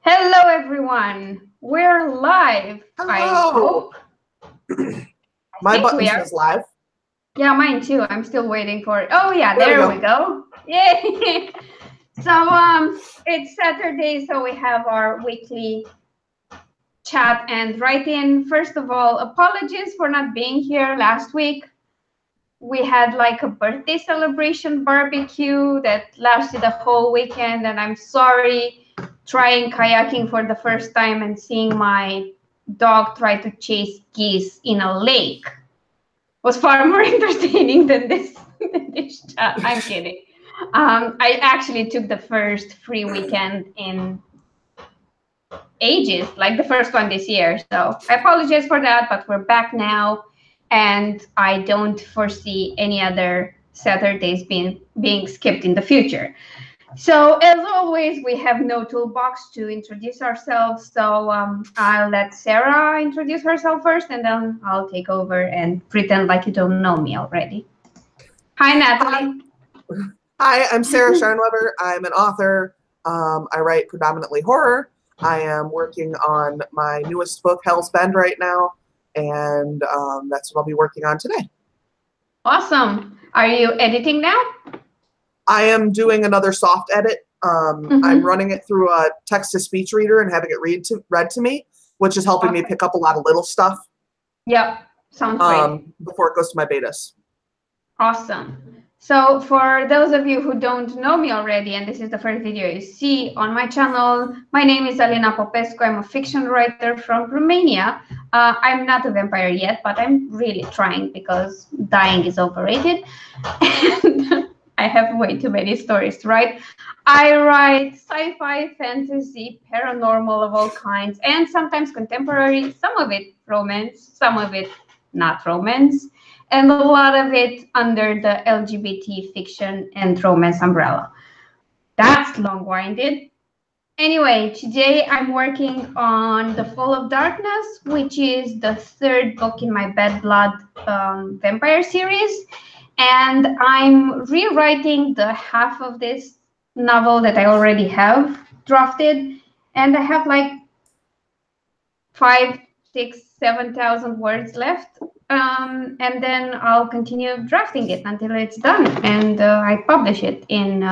Hello, everyone. We're live. I Hello. hope. I My think button we are. says live. Yeah, mine too. I'm still waiting for it. Oh, yeah, There we there go. we go. Yay! It's Saturday, so we have our weekly chat and write-in. First of all, apologies for not being here last week. We had like a birthday celebration barbecue that lasted a whole weekend, and I'm sorry. Trying kayaking for the first time and seeing my dog try to chase geese in a lake was far more entertaining than this chat. I'm kidding. I actually took the first free weekend in ages, like the first one this year. So I apologize for that, but we're back now, and I don't foresee any other Saturdays being skipped in the future. So as always, we have no toolbox to introduce ourselves. So I'll let Sarah introduce herself first, and then I'll take over and pretend like you don't know me already. Hi, Natalie. Hi, I'm Sarah Scharnweber. I'm an author. I write predominantly horror. I am working on my newest book, Hell's Bend, right now, and that's what I'll be working on today. Awesome. Are you editing now? I am doing another soft edit. I'm running it through a text-to-speech reader and having it read to me, which is helping me pick up a lot of little stuff. Yep. Sounds great. Before it goes to my betas. Awesome. So for those of you who don't know me already, and this is the first video you see on my channel, my name is Alina Popescu. I'm a fiction writer from Romania. I'm not a vampire yet, but I'm really trying because dying is overrated. And I have way too many stories to write. I write sci-fi, fantasy, paranormal of all kinds, and sometimes contemporary, some of it romance, some of it not romance, and a lot of it under the LGBT fiction and romance umbrella. That's long-winded. Anyway, today I'm working on The Fall of Darkness, which is the third book in my Bad Blood vampire series. And I'm rewriting the half of this novel that I already have drafted. And I have like 5, 6, 7,000 words left. And then I'll continue drafting it until it's done. And I publish it in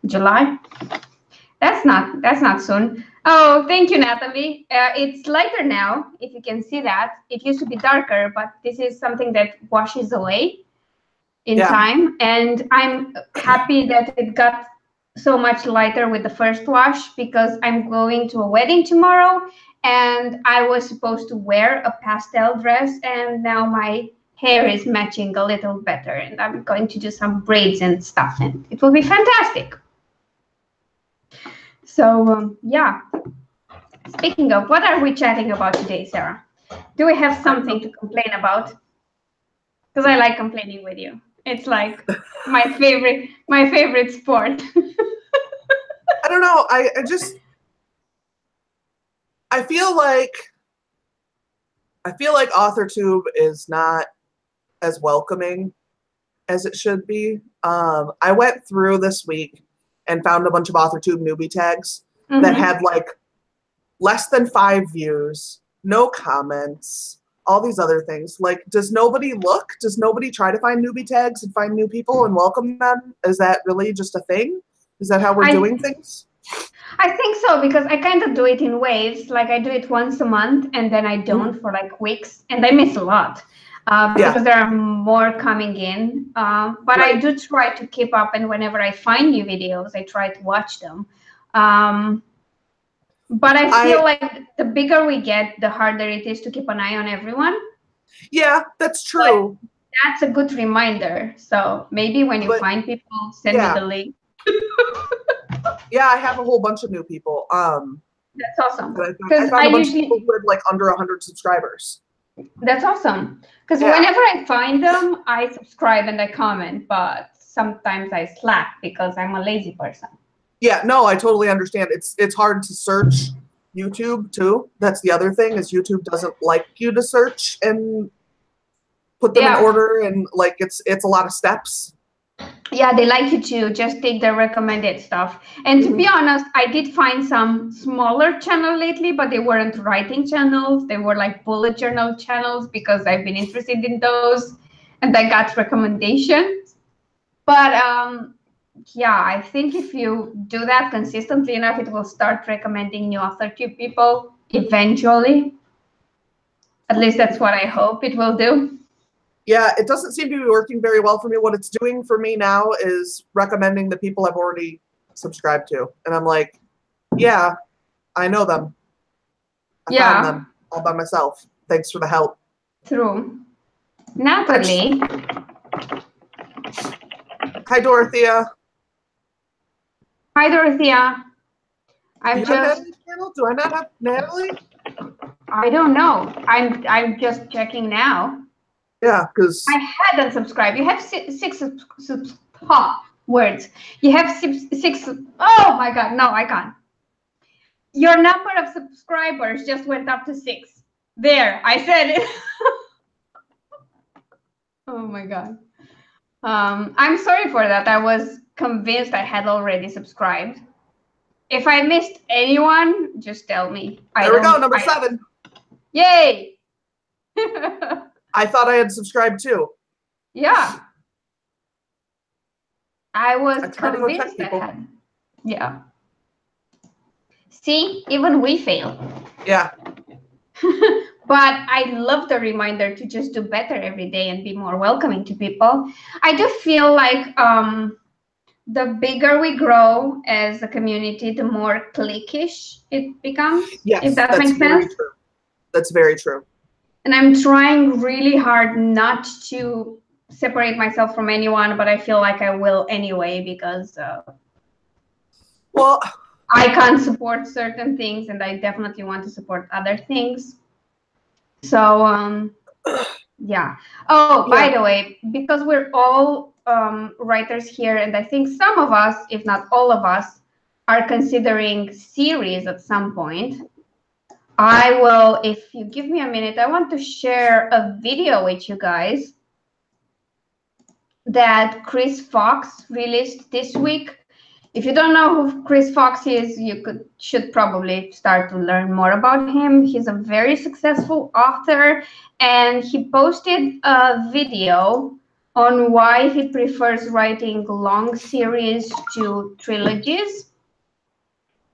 July. That's not soon. Oh, thank you, Natalie. It's lighter now, if you can see that. It used to be darker, but this is something that washes away in time. And I'm happy that it got so much lighter with the first wash because I'm going to a wedding tomorrow and I was supposed to wear a pastel dress and now my hair is matching a little better and I'm going to do some braids and stuff and it will be fantastic. So, yeah. Speaking of, what are we chatting about today, Sarah? Do we have something to complain about? Because I like complaining with you. It's like my favorite sport. I don't know. I feel like AuthorTube is not as welcoming as it should be. I went through this week and found a bunch of AuthorTube newbie tags that had like less than 5 views, no comments, all these other things. Like, does nobody look? Does nobody try to find newbie tags and find new people and welcome them? Is that really just a thing? Is that how we're doing things? I think so, because I kind of do it in waves. Like I do it once a month and then I don't for like weeks and I miss a lot because there are more coming in. But I do try to keep up, and whenever I find new videos, I try to watch them. But I feel like the bigger we get, the harder it is to keep an eye on everyone. Yeah, that's true. But that's a good reminder. So maybe when you find people, send me the link. Yeah, I have a whole bunch of new people. That's awesome. I found a bunch of people who had like under 100 subscribers. That's awesome. Because whenever I find them, I subscribe and I comment, but sometimes I slack because I'm a lazy person. Yeah, no, I totally understand. It's hard to search YouTube too. That's the other thing, is YouTube doesn't like you to search and put them in order, and like it's a lot of steps. Yeah, they like you to just take the recommended stuff. And to be honest, I did find some smaller channel lately, but they weren't writing channels. They were like bullet journal channels because I've been interested in those and I got recommendations. But yeah, I think if you do that consistently enough, it will start recommending new author to people eventually. At least that's what I hope it will do. Yeah, it doesn't seem to be working very well for me. What it's doing for me now is recommending the people I've already subscribed to. And I'm like, yeah, I know them. I found them all by myself. Thanks for the help. True. Natalie. Hi, Dorothea. Hi, Dorothea. Do you have Natalie's channel? Do I not have Natalie? I don't know. I'm just checking now. Yeah, because I hadn't subscribed. You have six words. You have six. Oh my God! No, I can't. Your number of subscribers just went up to 6. There, I said it. Oh my God. I'm sorry for that. I was convinced I had already subscribed. If I missed anyone, just tell me. There we go, number 7. Yay! I thought I had subscribed too. Yeah. I was convinced I had. Yeah. See, even we fail. Yeah. But I love the reminder to just do better every day and be more welcoming to people. I do feel like the bigger we grow as a community, the more cliquish it becomes. Yes, if that makes sense. True. That's very true. And I'm trying really hard not to separate myself from anyone, but I feel like I will anyway because well, I can't support certain things and I definitely want to support other things. So yeah. Oh, by the way, because we're all writers here, and I think some of us, if not all of us, are considering series at some point. I will, if you give me a minute, I want to share a video with you guys that Chris Fox released this week. If you don't know who Chris Fox is, you should probably start to learn more about him. He's a very successful author, and he posted a video on why he prefers writing long series to trilogies.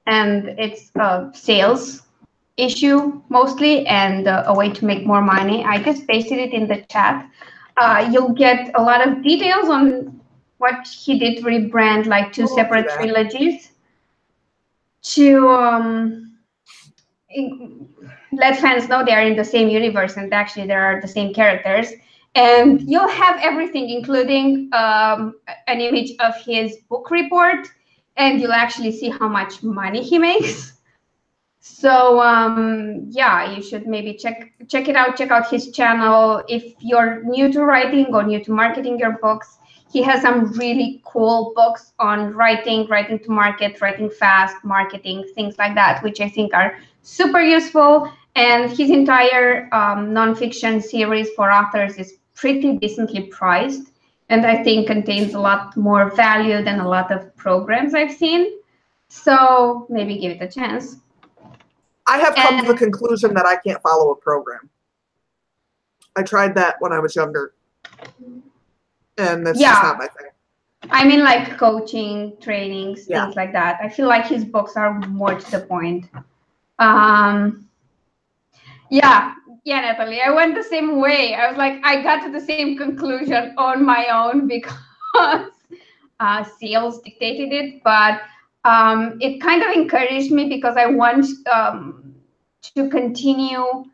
And it's a sales issue mostly and a way to make more money. I just pasted it in the chat. You'll get a lot of details on what he did rebrand like 2 separate trilogies to let fans know they are in the same universe and actually there are the same characters. And you'll have everything, including an image of his book report, and you'll actually see how much money he makes. So yeah, you should maybe check it out. Check out his channel. If you're new to writing or new to marketing your books, he has some really cool books on writing to market, writing fast, marketing, things like that, which I think are super useful. And his entire nonfiction series for authors is pretty decently priced, and I think contains a lot more value than a lot of programs I've seen. So maybe give it a chance. I have come to the conclusion that I can't follow a program. I tried that when I was younger, and that's just not my thing. I mean, like coaching, trainings, things like that. I feel like his books are more to the point. Yeah, Natalie, I went the same way. I was like, I got to the same conclusion on my own because sales dictated it, but it kind of encouraged me because I want to continue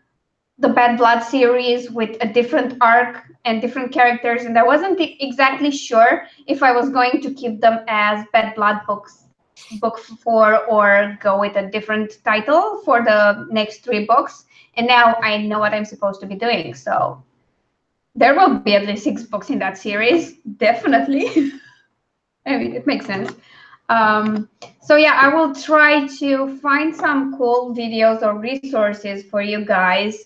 the Bad Blood series with a different arc and different characters, and I wasn't exactly sure if I was going to keep them as Bad Blood book 4 or go with a different title for the next 3 books. And now I know what I'm supposed to be doing. So there will be at least 6 books in that series, definitely. I mean, it makes sense. So yeah, I will try to find some cool videos or resources for you guys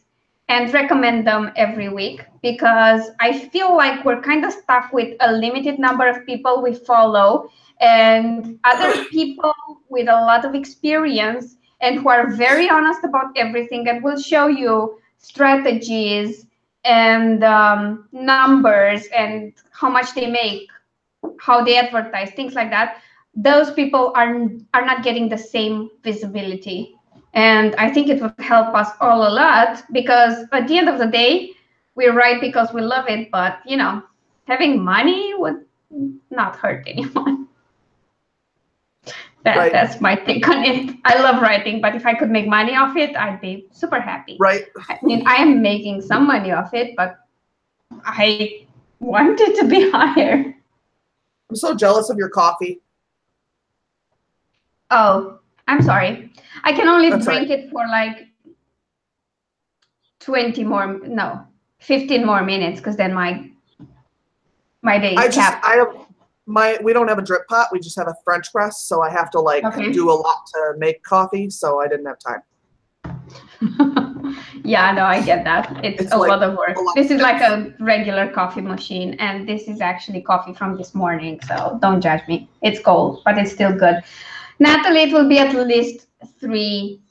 and recommend them every week, because I feel like we're kind of stuck with a limited number of people we follow, and other people with a lot of experience and who are very honest about everything and will show you strategies and numbers and how much they make, how they advertise, things like that. Those people are not getting the same visibility. And I think it would help us all a lot, because at the end of the day, we write because we love it, but you know, having money would not hurt anyone. That's my take on it. I love writing, but if I could make money off it, I'd be super happy. Right. I mean, I am making some money off it, but I want it to be higher. I'm so jealous of your coffee. Oh, I'm sorry. I can only drink it for like 15 more minutes, because then my day is capped. We don't have a drip pot. We just have a French press, so I have to do a lot to make coffee, so I didn't have time. Yeah, no, I get that. It's a lot of work. This is like a regular coffee machine, and this is actually coffee from this morning, so don't judge me. It's cold, but it's still good. Natalie, it will be at least 3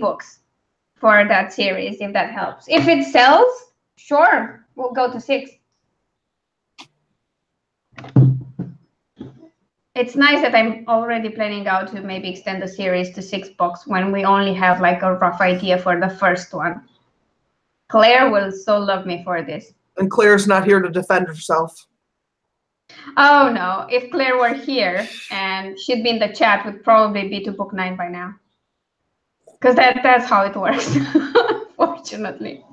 books for that series, if that helps. If it sells, sure, we'll go to 6. It's nice that I'm already planning out to maybe extend the series to 6 books when we only have like a rough idea for the first one. Claire will so love me for this. And Claire's not here to defend herself. Oh no, if Claire were here and she'd be in the chat, would probably be to book 9 by now. Because that's how it works, fortunately.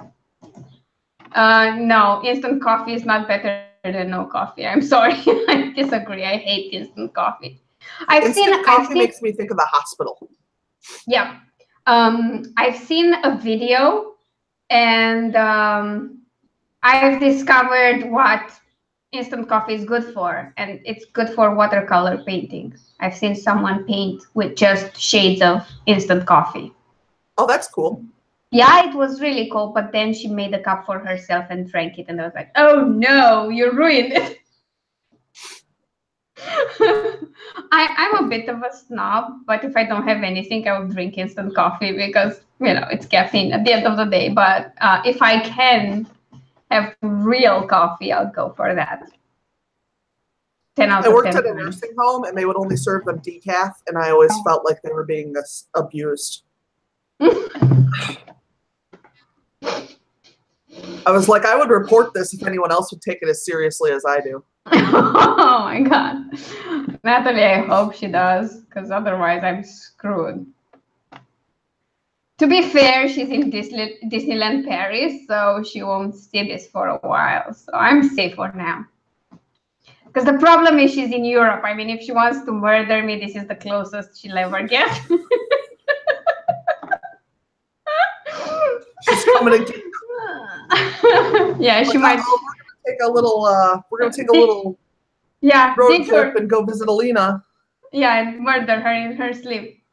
No, instant coffee is not better than no coffee. I'm sorry, I disagree. I hate instant coffee. Instant coffee makes me think of the hospital. Yeah. I've seen a video, and I've discovered what instant coffee is good for, and it's good for watercolor painting. I've seen someone paint with just shades of instant coffee. Oh, that's cool. Yeah, it was really cool, but then she made a cup for herself and drank it, and I was like, oh no, you ruined it. I'm a bit of a snob, but if I don't have anything, I will drink instant coffee because, you know, it's caffeine at the end of the day. But if I can have real coffee, I'll go for that. 10 out of 10. I worked at a nursing home, and they would only serve them decaf, and I always felt like they were being abused. I was like, I would report this if anyone else would take it as seriously as I do. Oh my God. Natalie, I hope she does, because otherwise I'm screwed. To be fair, she's in Disneyland Paris, so she won't see this for a while. So I'm safe for now. Because the problem is she's in Europe. I mean, if she wants to murder me, this is the closest she'll ever get. She's coming to get you. Yeah, she might. We're gonna take a little road trip and go visit Alina. Yeah, and murder her in her sleep.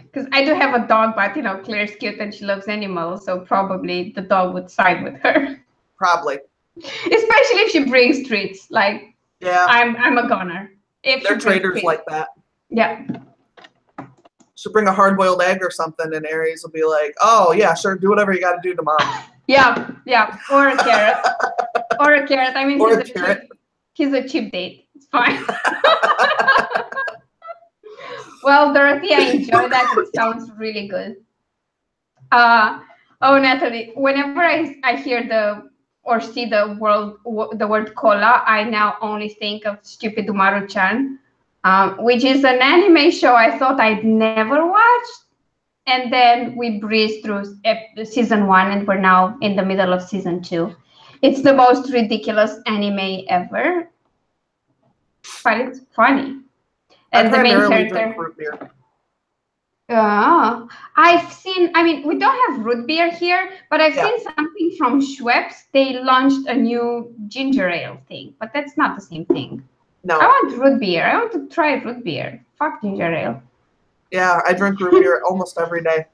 Because I do have a dog, but you know, Claire's cute and she loves animals, so probably the dog would side with her. Probably. Especially if she brings treats. Like, yeah, I'm a goner. If they're traders like that. Yeah. She'll bring a hard-boiled egg or something, and Aries will be like, "Oh yeah, sure, do whatever you got to do to Mom." Yeah, or a carrot, or a carrot. I mean, he's a cheap date. It's fine. Well, Dorothy, I enjoy that. It sounds really good. Oh, Natalie, whenever I hear or see the word cola, I now only think of Stupid Umaru-chan. Which is an anime show I thought I'd never watched. And then we breezed through season 1, and we're now in the middle of season 2. It's the most ridiculous anime ever, but it's funny. And the main character. I've seen, I mean, we don't have root beer here, but I've seen something from Schweppes. They launched a new ginger ale thing, but that's not the same thing. No. I want root beer. I want to try root beer. Fuck ginger ale. Yeah, I drink root beer almost every day.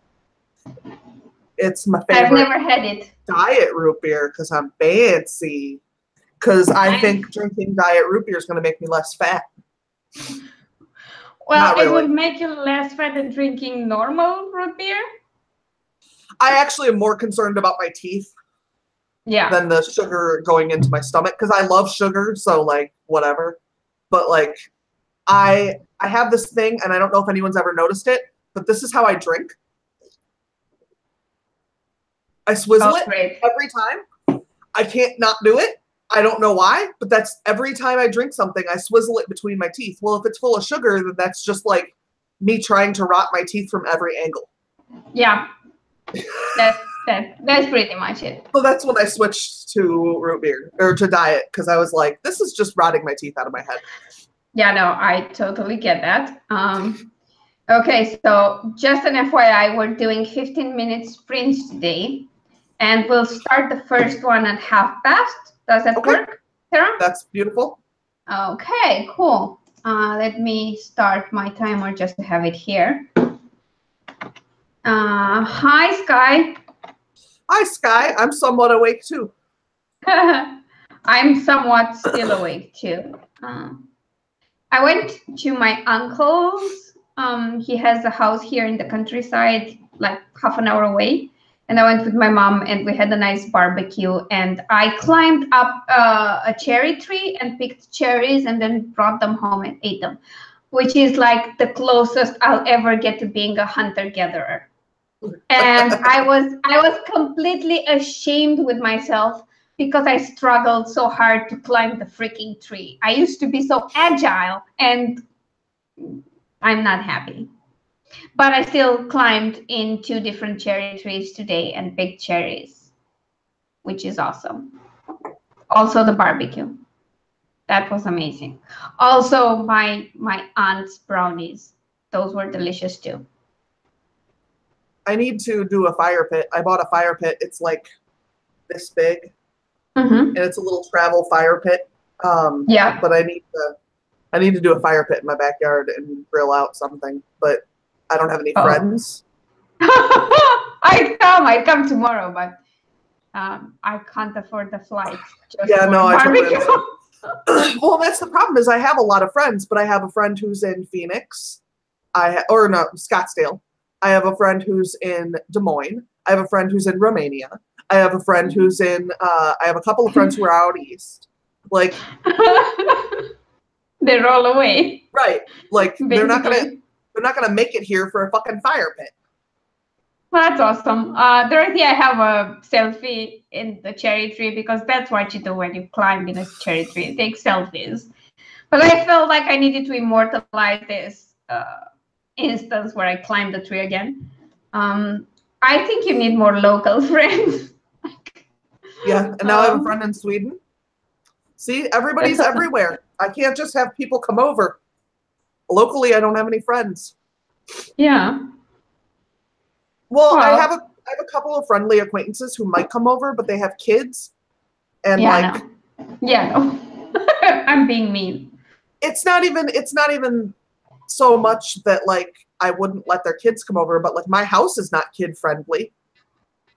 It's my I've favorite never had it. diet root beer because I'm fancy. Because I think drinking diet root beer is going to make me less fat. Well, really. It would make you less fat than drinking normal root beer. I actually am more concerned about my teeth than the sugar going into my stomach because I love sugar, so like whatever. But like I have this thing, and I don't know if anyone's ever noticed it, but this is how I drink. I swizzle it every time. I can't not do it. I don't know why, but that's every time I drink something, I swizzle it between my teeth. Well, if it's full of sugar, then that's just like me trying to rot my teeth from every angle. Yeah. That's pretty much it. So that's when I switched to root beer or to diet because I was like, this is just rotting my teeth out of my head. Yeah, no, I totally get that. Okay, so just an FYI, we're doing 15-minute sprints today, and we'll start the first one at past. Does that work, Sarah? That's beautiful. Okay, cool. Let me start my timer just to have it here. Hi, Sky. Hi, Sky. I'm somewhat awake too. I'm somewhat still awake too. I went to my uncle's. He has a house here in the countryside, like half an hour away. And I went with my mom, and we had a nice barbecue. And I climbed up a cherry tree and picked cherries, and then brought them home and ate them, which is like the closest I'll ever get to being a hunter-gatherer. And I was completely ashamed with myself because I struggled so hard to climb the freaking tree. I used to be so agile, and I'm not happy. But I still climbed in 2 different cherry trees today and picked cherries, which is awesome. Also the barbecue. That was amazing. Also my aunt's brownies. Those were delicious too. I need to do a fire pit. I bought a fire pit. It's like this big. And it's a little travel fire pit. Yeah. But I need to do a fire pit in my backyard and grill out something. But I don't have any friends. I'd come tomorrow, but I can't afford the flight. Yeah, no, I totally understand. Well, that's the problem is I have a lot of friends, but I have a friend who's in Phoenix. Scottsdale. I have a friend who's in Des Moines. I have a friend who's in Romania. I have a friend who's in, I have a couple of friends who are out east. Like, they're all away. Right. Like, they're not gonna make it here for a fucking fire pit. Well, that's awesome. Dorothy, I have a selfie in the cherry tree because that's what you do when you climb in a cherry tree. You take selfies. But I felt like I needed to immortalize this instance where I climbed the tree again. I think you need more local friends. Yeah, and now I have a friend in Sweden. See, everybody's everywhere. I can't just have people come over. Locally, I don't have any friends. Yeah. Well, I have a couple of friendly acquaintances who might come over, but they have kids. And no. I'm being mean. It's not even so much that like I wouldn't let their kids come over, but like my house is not kid friendly.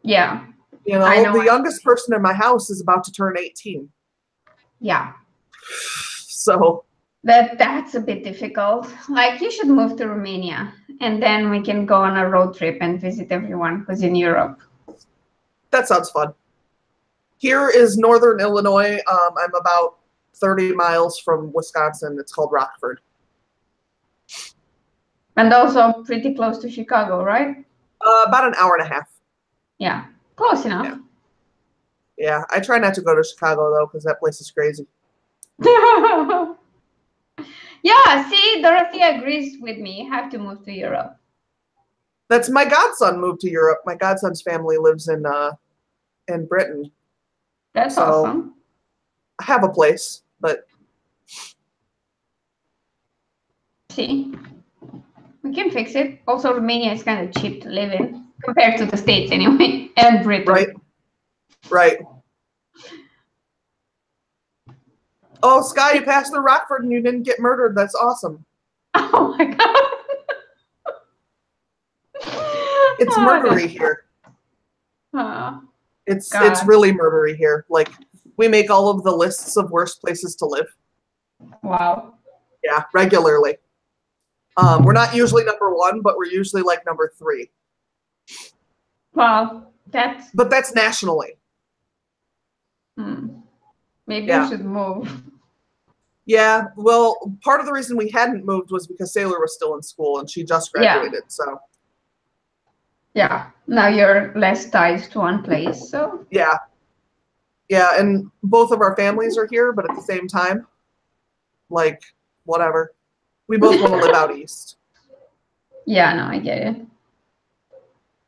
Yeah. You know the youngest person in my house is about to turn 18. Yeah. So that's a bit difficult. Like you should move to Romania and then we can go on a road trip and visit everyone who's in Europe. That sounds fun. Here is Northern Illinois. I'm about 30 miles from Wisconsin. It's called Rockford. And also pretty close to Chicago, right? About an hour and a half. Yeah, close enough. Yeah, I try not to go to Chicago, though, because that place is crazy. Yeah, see, Dorothy agrees with me. You have to move to Europe. That's my godson moved to Europe. My godson's family lives in Britain. That's awesome. I have a place, but... See? We can fix it. Also, Romania is kind of cheap to live in, compared to the States anyway, and Britain. Right. Oh, Sky, you passed through Rockford and you didn't get murdered. That's awesome. Oh my god. It's murdery here. Oh, It's God. really murdery here. Like, we make all of the lists of worst places to live. Wow. Yeah, regularly. We're not usually number 1, but we're usually like number 3. Well, But that's nationally. Maybe Yeah. we should move. Yeah, well, part of the reason we hadn't moved was because Sailor was still in school and she just graduated, so. Yeah, now you're less tied to one place, so. Yeah. Yeah, and both of our families are here, but at the same time, like, whatever. We both want to live out east. Yeah, no, I get it.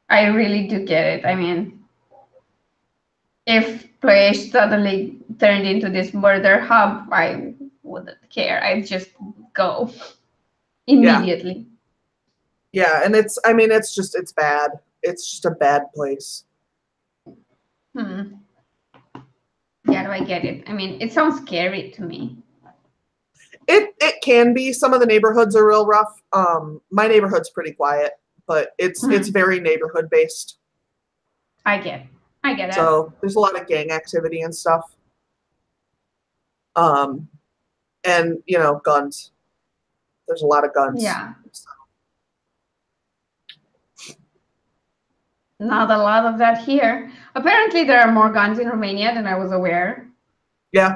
I really do get it. I mean, if Ploiești suddenly turned into this murder hub, I wouldn't care. I'd just go immediately. Yeah, and it's bad. It's just a bad place. Yeah, no, I get it. I mean, it sounds scary to me. It can be. Some of the neighborhoods are real rough. My neighborhood's pretty quiet, but it's very neighborhood based. I get it. So there's a lot of gang activity and stuff. And guns. There's a lot of guns. Yeah. Not a lot of that here. Apparently, there are more guns in Romania than I was aware. Yeah.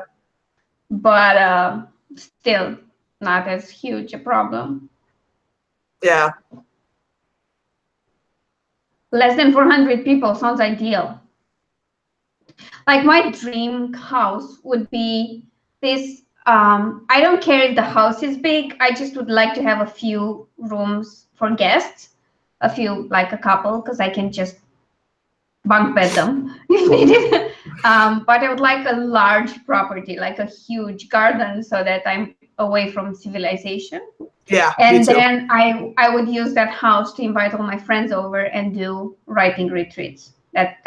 But still not as huge a problem. Yeah. Less than 400 people sounds ideal. Like, my dream house would be this. I don't care if the house is big. I just would like to have a few rooms for guests. A few, like a couple, because I can just bunk bed them if needed. But I would like a large property, like a huge garden, so that I'm away from civilization. Yeah. And then I would use that house to invite all my friends over and do writing retreats. That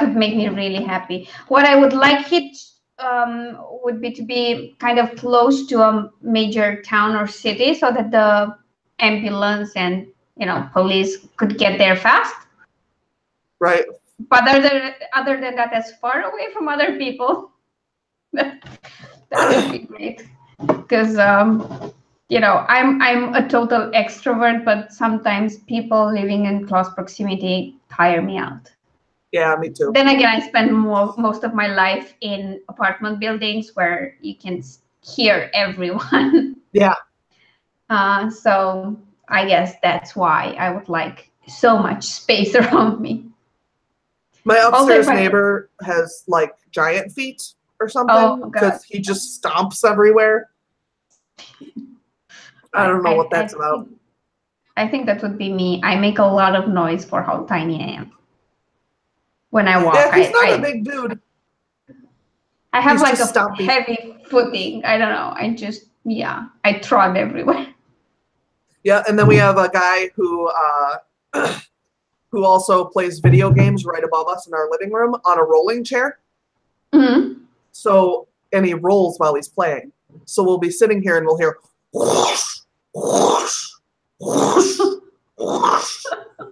would make me really happy. What I would like it would be to be kind of close to a major town or city, so that the ambulance and police could get there fast. Right. But other than that, as far away from other people, that would be great. Because I'm a total extrovert, but sometimes people living in close proximity tire me out. Yeah, me too. Then again, I spend most of my life in apartment buildings where you can hear everyone. Yeah. So I guess that's why I would like so much space around me. My upstairs neighbor has like giant feet or something because he just stomps everywhere. I don't know what that's about. I think that would be me. I make a lot of noise for how tiny I am. When I walk, yeah, he's not a big dude. I have like a heavy footing. I don't know. I trod everywhere. Yeah, and then we have a guy who also plays video games right above us in our living room on a rolling chair. Mm-hmm. So, and he rolls while he's playing. So we'll be sitting here and we'll hear whoosh, whoosh, whoosh, whoosh,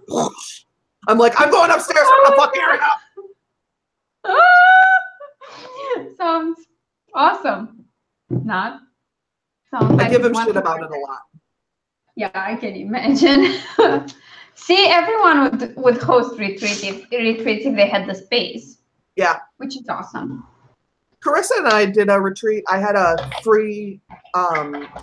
whoosh. I'm like, I'm going upstairs. I'm gonna fuck area up. Sounds awesome. I give him shit about it a lot. Yeah, I can imagine. See, everyone would host retreats if they had the space. Yeah. Which is awesome. Carissa and I did a retreat. I had a free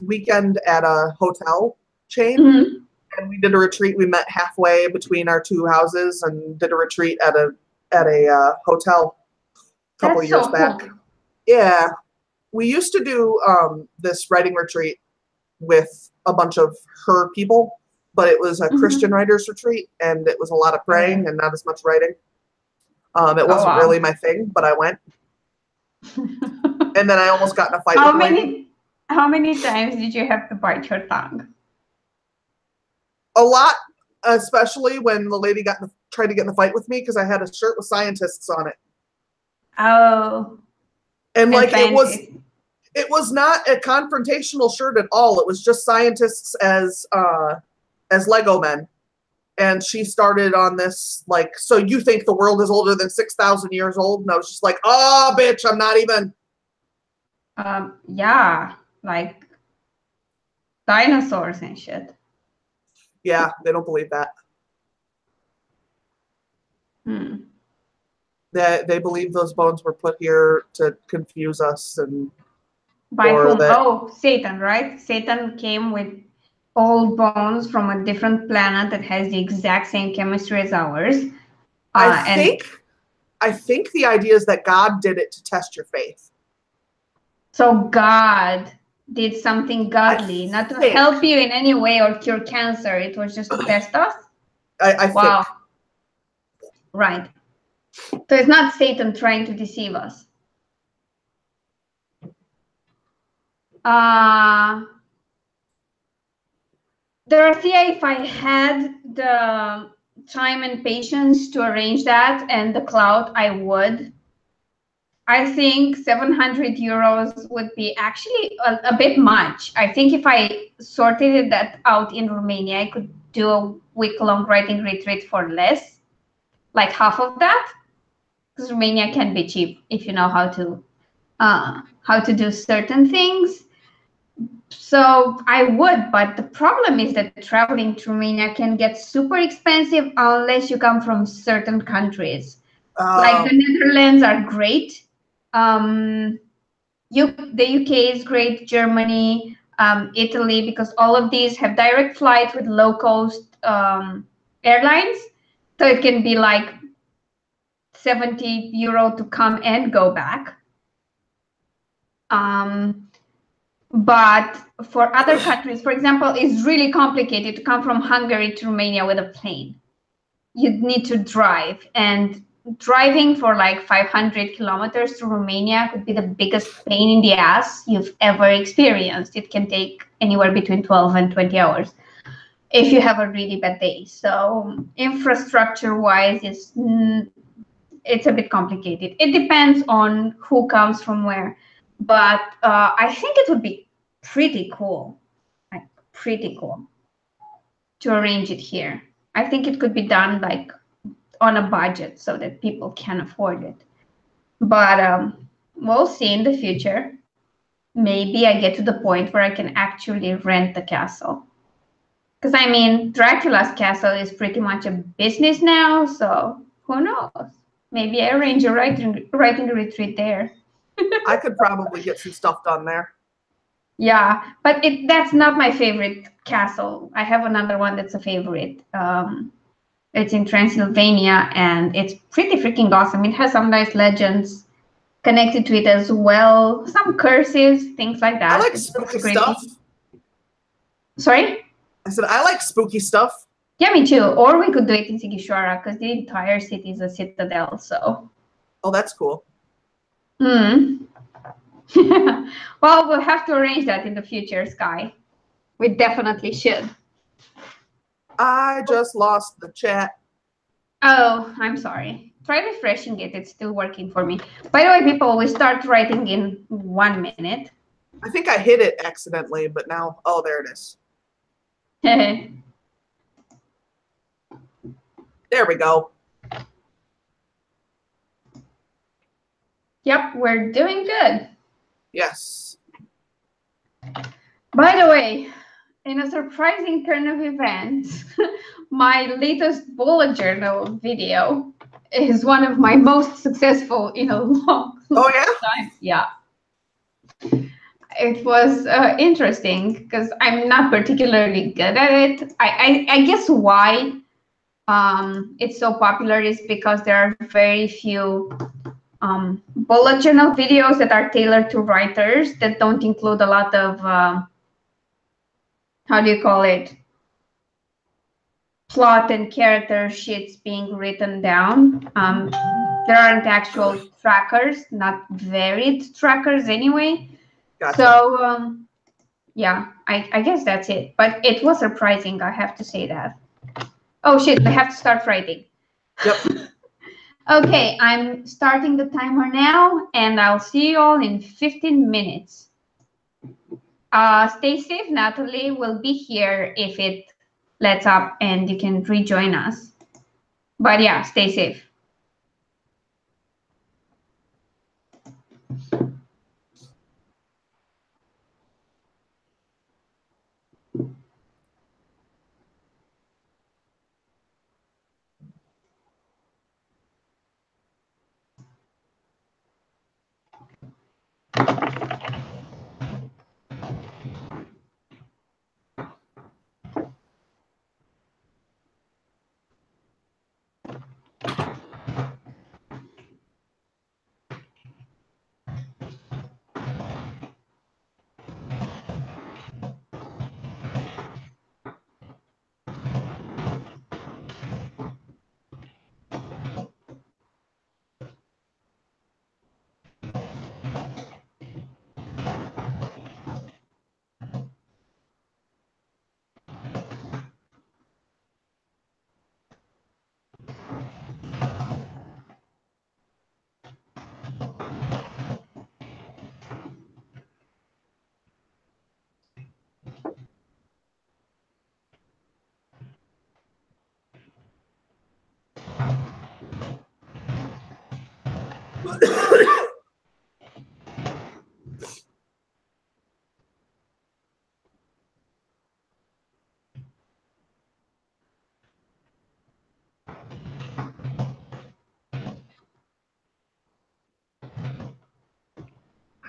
weekend at a hotel chain. Mm-hmm. And we did a retreat. We met halfway between our two houses and did a retreat at a hotel a couple years back. Cool. Yeah. We used to do this writing retreat with a bunch of her people, but it was a Christian writers retreat, and it was a lot of praying and not as much writing. It wasn't really my thing, but I went. And then I almost got in a fight with a lady. How many times did you have to bite your tongue? A lot, especially when the lady tried to get in the fight with me because I had a shirt with scientists on it. Oh. And like it was not a confrontational shirt at all. It was just scientists as Lego men. And she started on this, like, so you think the world is older than 6,000 years old? And I was just like, oh, bitch, I'm not even. Yeah, like dinosaurs and shit. Yeah, they don't believe that. They believe those bones were put here to confuse us. And by whom? Oh, Satan, right? Satan came with old bones from a different planet that has the exact same chemistry as ours. I think the idea is that God did it to test your faith. So God did something godly, not to help you in any way or cure cancer. It was just to test us? I wow. think. Right. So it's not Satan trying to deceive us. Dorothea, if I had the time and patience to arrange that and the clout, I would. I think 700 euros would be actually a bit much. I think if I sorted that out in Romania, I could do a week-long writing retreat for less, like half of that. Because Romania can be cheap if you know how to do certain things. So I would, but the problem is that traveling to Romania can get super expensive unless you come from certain countries. Like the Netherlands are great. The UK is great, Germany, Italy, because all of these have direct flights with low-cost airlines. So it can be like 70 euro to come and go back. But for other countries, for example, it's really complicated to come from Hungary to Romania with a plane. You'd need to drive, and driving for like 500 kilometers to Romania could be the biggest pain in the ass you've ever experienced. It can take anywhere between 12 and 20 hours if you have a really bad day. So infrastructure-wise, it's a bit complicated. It depends on who comes from where. But I think it would be pretty cool, like pretty cool, to arrange it here. I think it could be done like on a budget so that people can afford it. But we'll see in the future. Maybe I get to the point where I can actually rent the castle. Because I mean, Dracula's castle is pretty much a business now, so who knows? Maybe I arrange a writing retreat there. I could probably get some stuff done there. Yeah, but that's not my favorite castle. I have another one that's a favorite. It's in Transylvania, and it's pretty freaking awesome. It has some nice legends connected to it as well. Some curses, things like that. I like spooky stuff. Sorry? I said I like spooky stuff. Yeah, me too. Or we could do it in Sighișoara, because the entire city is a citadel, so. Oh, that's cool. Well, we'll have to arrange that in the future, Sky. We definitely should. I just lost the chat. Oh, I'm sorry. Try refreshing it. It's still working for me. By the way, people, we start writing in 1 minute. I think I hit it accidentally, but now, oh, there it is. There we go. Yep, we're doing good. Yes. By the way, in a surprising turn of events, my latest bullet journal video is one of my most successful in a long time. Yeah. It was interesting because I'm not particularly good at it. I guess why it's so popular is because there are very few bullet journal videos that are tailored to writers that don't include a lot of how do you call it, plot and character sheets being written down. There aren't actual trackers, not varied trackers anyway. Gotcha. So yeah, I guess that's it. But it was surprising, I have to say that. Oh shit, I have to start writing. Yep. Okay, I'm starting the timer now, and I'll see you all in 15 minutes. Stay safe, Natalie. We'll be here if it lets up and you can rejoin us. But yeah, stay safe.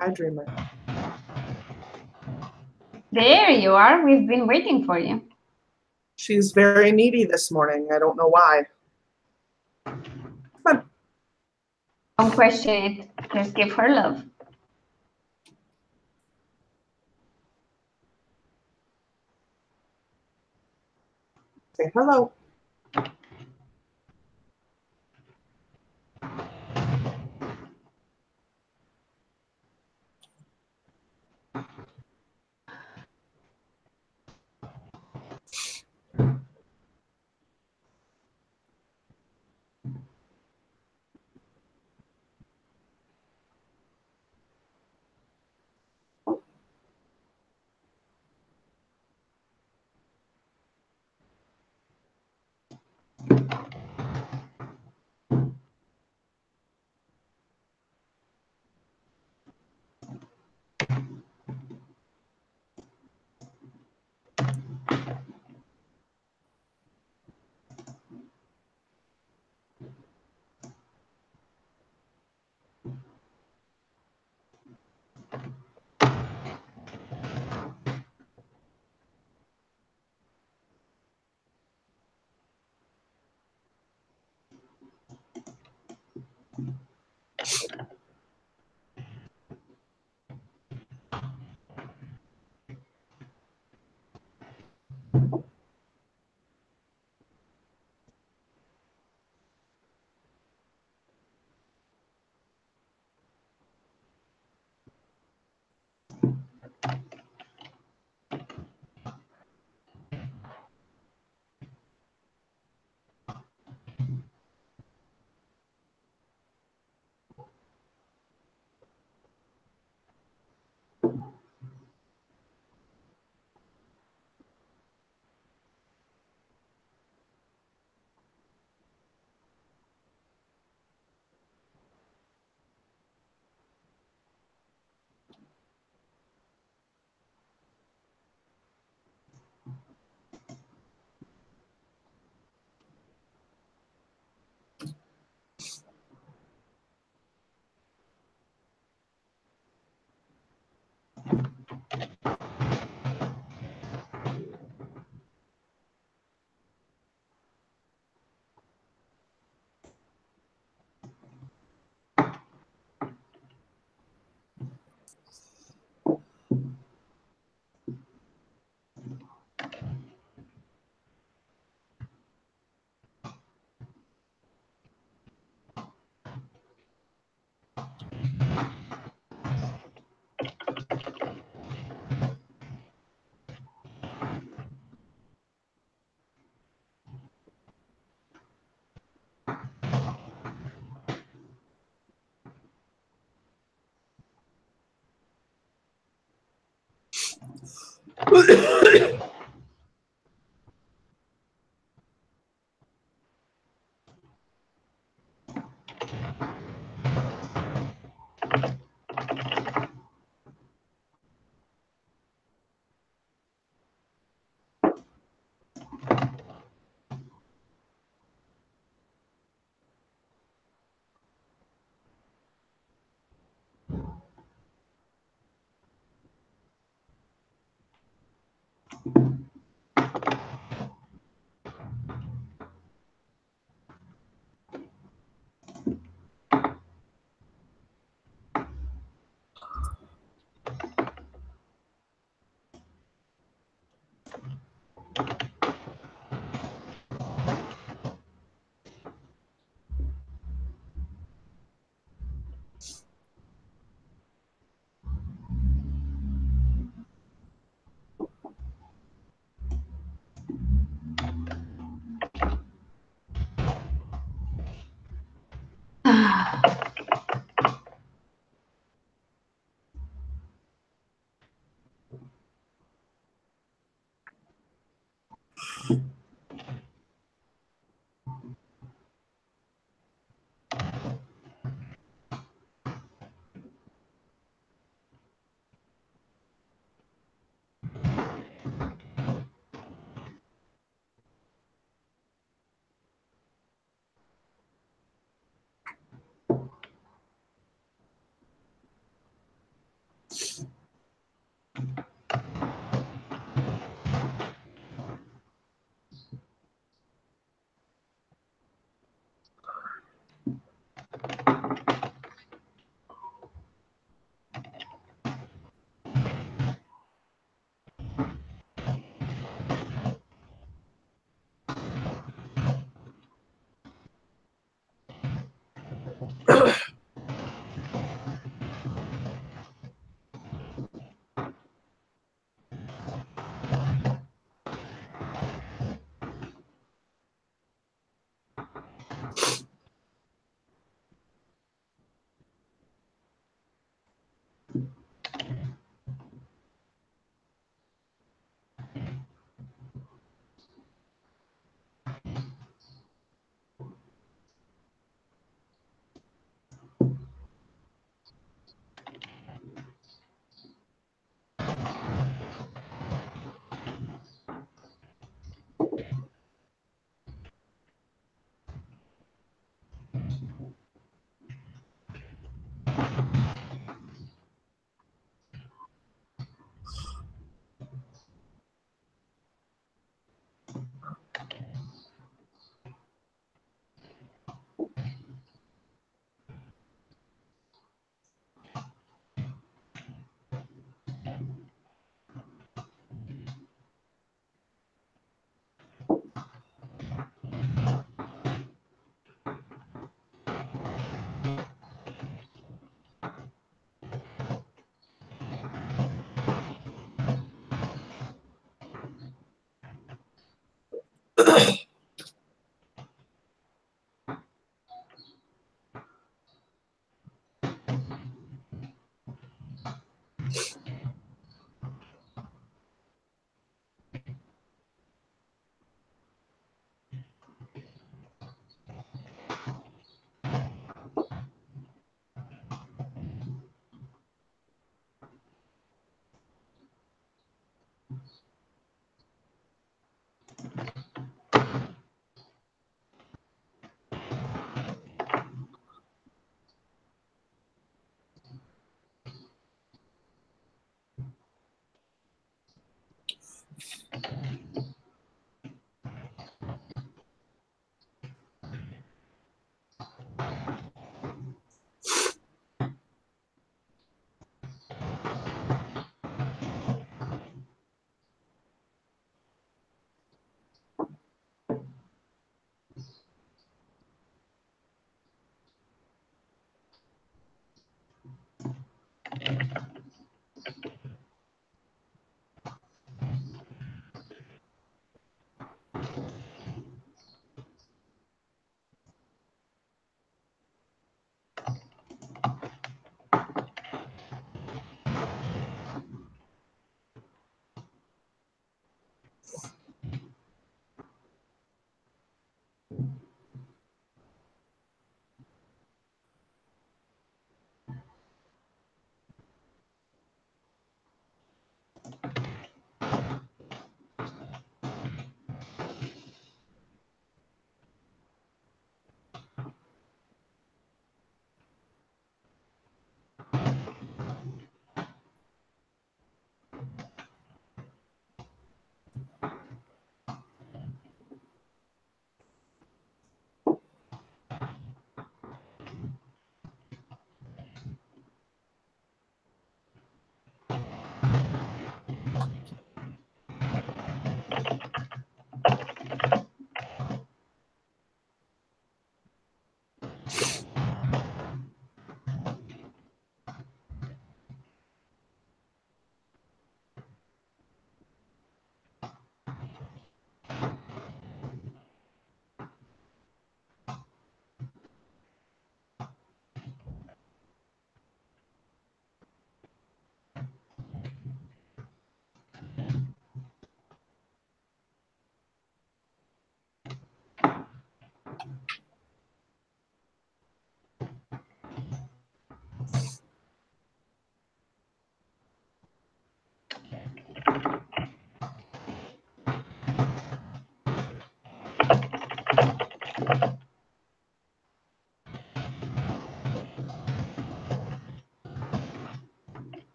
Hi, Dreamer. There you are. We've been waiting for you. She's very needy this morning. I don't know why. Come on. Don't question it. Just give her love. Say hello.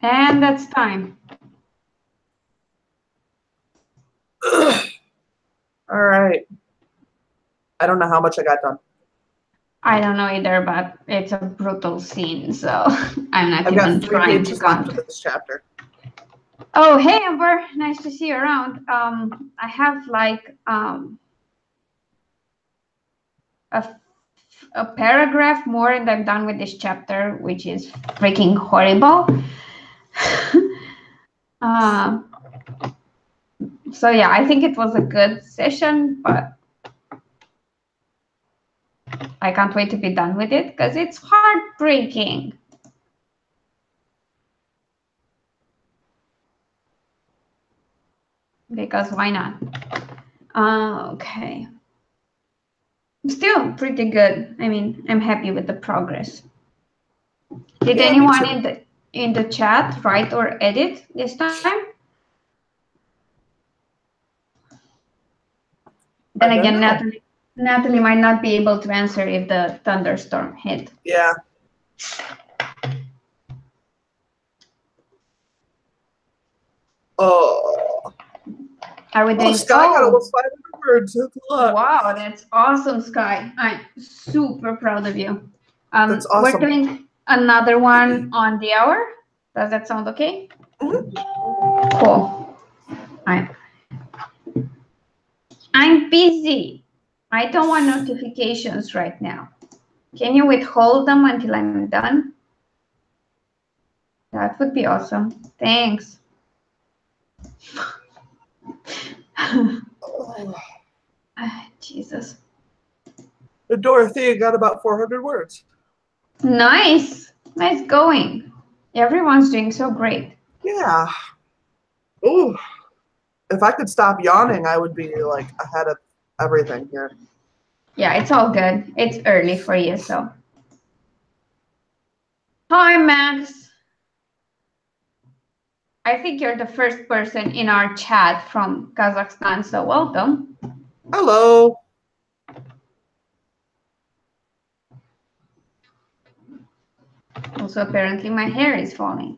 And that's time. All right. I don't know how much I got done. I don't know either, but it's a brutal scene, so I'm not I've even got 3 trying to pages left count. of this chapter. Oh, hey, Amber. Nice to see you around. I have like a paragraph more and I'm done with this chapter, which is freaking horrible. So yeah, I think it was a good session, but I can't wait to be done with it because it's heartbreaking. Because why not? Okay. Still pretty good. I mean, I'm happy with the progress. Did anyone in the chat write or edit this time? Then again, Natalie might not be able to answer if the thunderstorm hit. Yeah. Oh. Are we doing? Sky got almost 500 words. That's a lot. Wow, that's awesome, Sky. I'm super proud of you. That's awesome. We're doing another one on the hour. Does that sound okay? Mm-hmm. Cool. I'm busy. I don't want notifications right now. Can you withhold them until I'm done? That would be awesome. Thanks. Jesus. Dorothea got about 400 words. Nice. Nice going. Everyone's doing so great. Yeah. Ooh. If I could stop yawning, I would be like ahead of everything here. Yeah, it's all good. It's early for you, so. Hi, Max. I think you're the first person in our chat from Kazakhstan, so welcome. Hello. Also, apparently my hair is falling.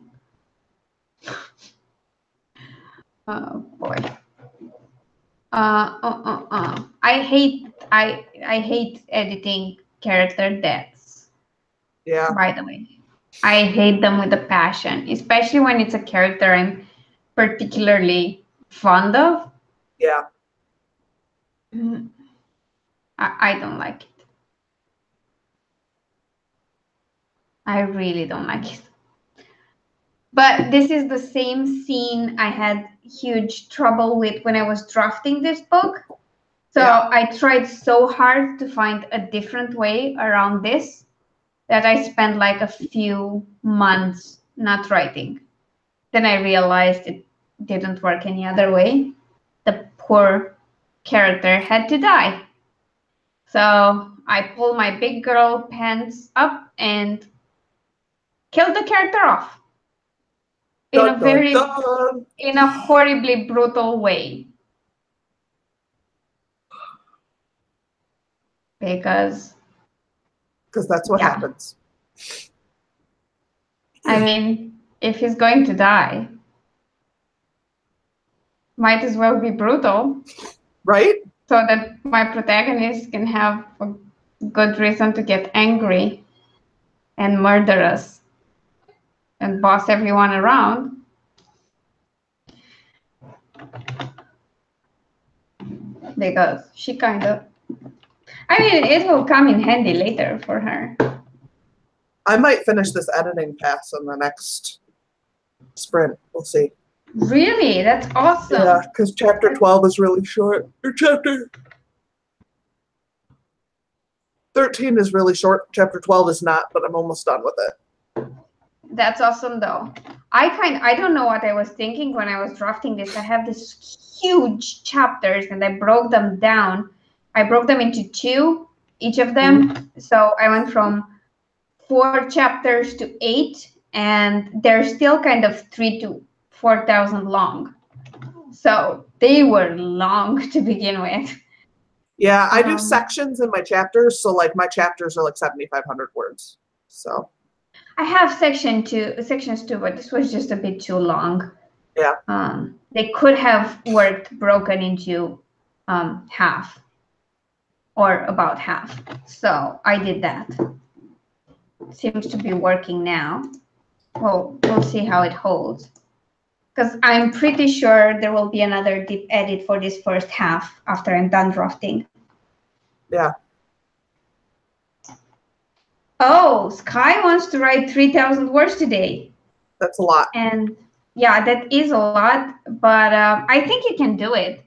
Oh boy. I hate editing character deaths. Yeah. By the way, I hate them with a passion, especially when it's a character I'm particularly fond of. Yeah. I don't like it. I really don't like it. But this is the same scene I had huge trouble with when I was drafting this book. So Yeah. I tried so hard to find a different way around this that I spent like a few months not writing. Then I realized it didn't work any other way. The poor character had to die. So I pulled my big girl pants up and killed the character off in Dun, a dun, dun. in a horribly brutal way. Because That's what happens. I mean, if he's going to die, might as well be brutal. Right? So that my protagonist can have a good reason to get angry and murder us and boss everyone around. Because she kind of, I mean, it will come in handy later for her. I might finish this editing pass on the next sprint. We'll see. Really? That's awesome. Yeah, because chapter 12 is really short. Or chapter 13 is really short. Chapter 12 is not, but I'm almost done with it. That's awesome, though. I don't know what I was thinking when I was drafting this. I have these huge chapters, and I broke them down. I broke them into two, each of them. Mm-hmm. So I went from 4 chapters to 8, and they're still kind of 3 to 4,000 long. So they were long to begin with. Yeah, I do sections in my chapters, so like my chapters are like 7,500 words. So I have sections too, but this was just a bit too long. Yeah. They could have worked broken into half or about half. So I did that. Seems to be working now. Well, we'll see how it holds. Because I'm pretty sure there will be another deep edit for this first half after I'm done drafting. Yeah. Oh, Sky wants to write 3,000 words today. That's a lot. And yeah, that is a lot, but I think you can do it.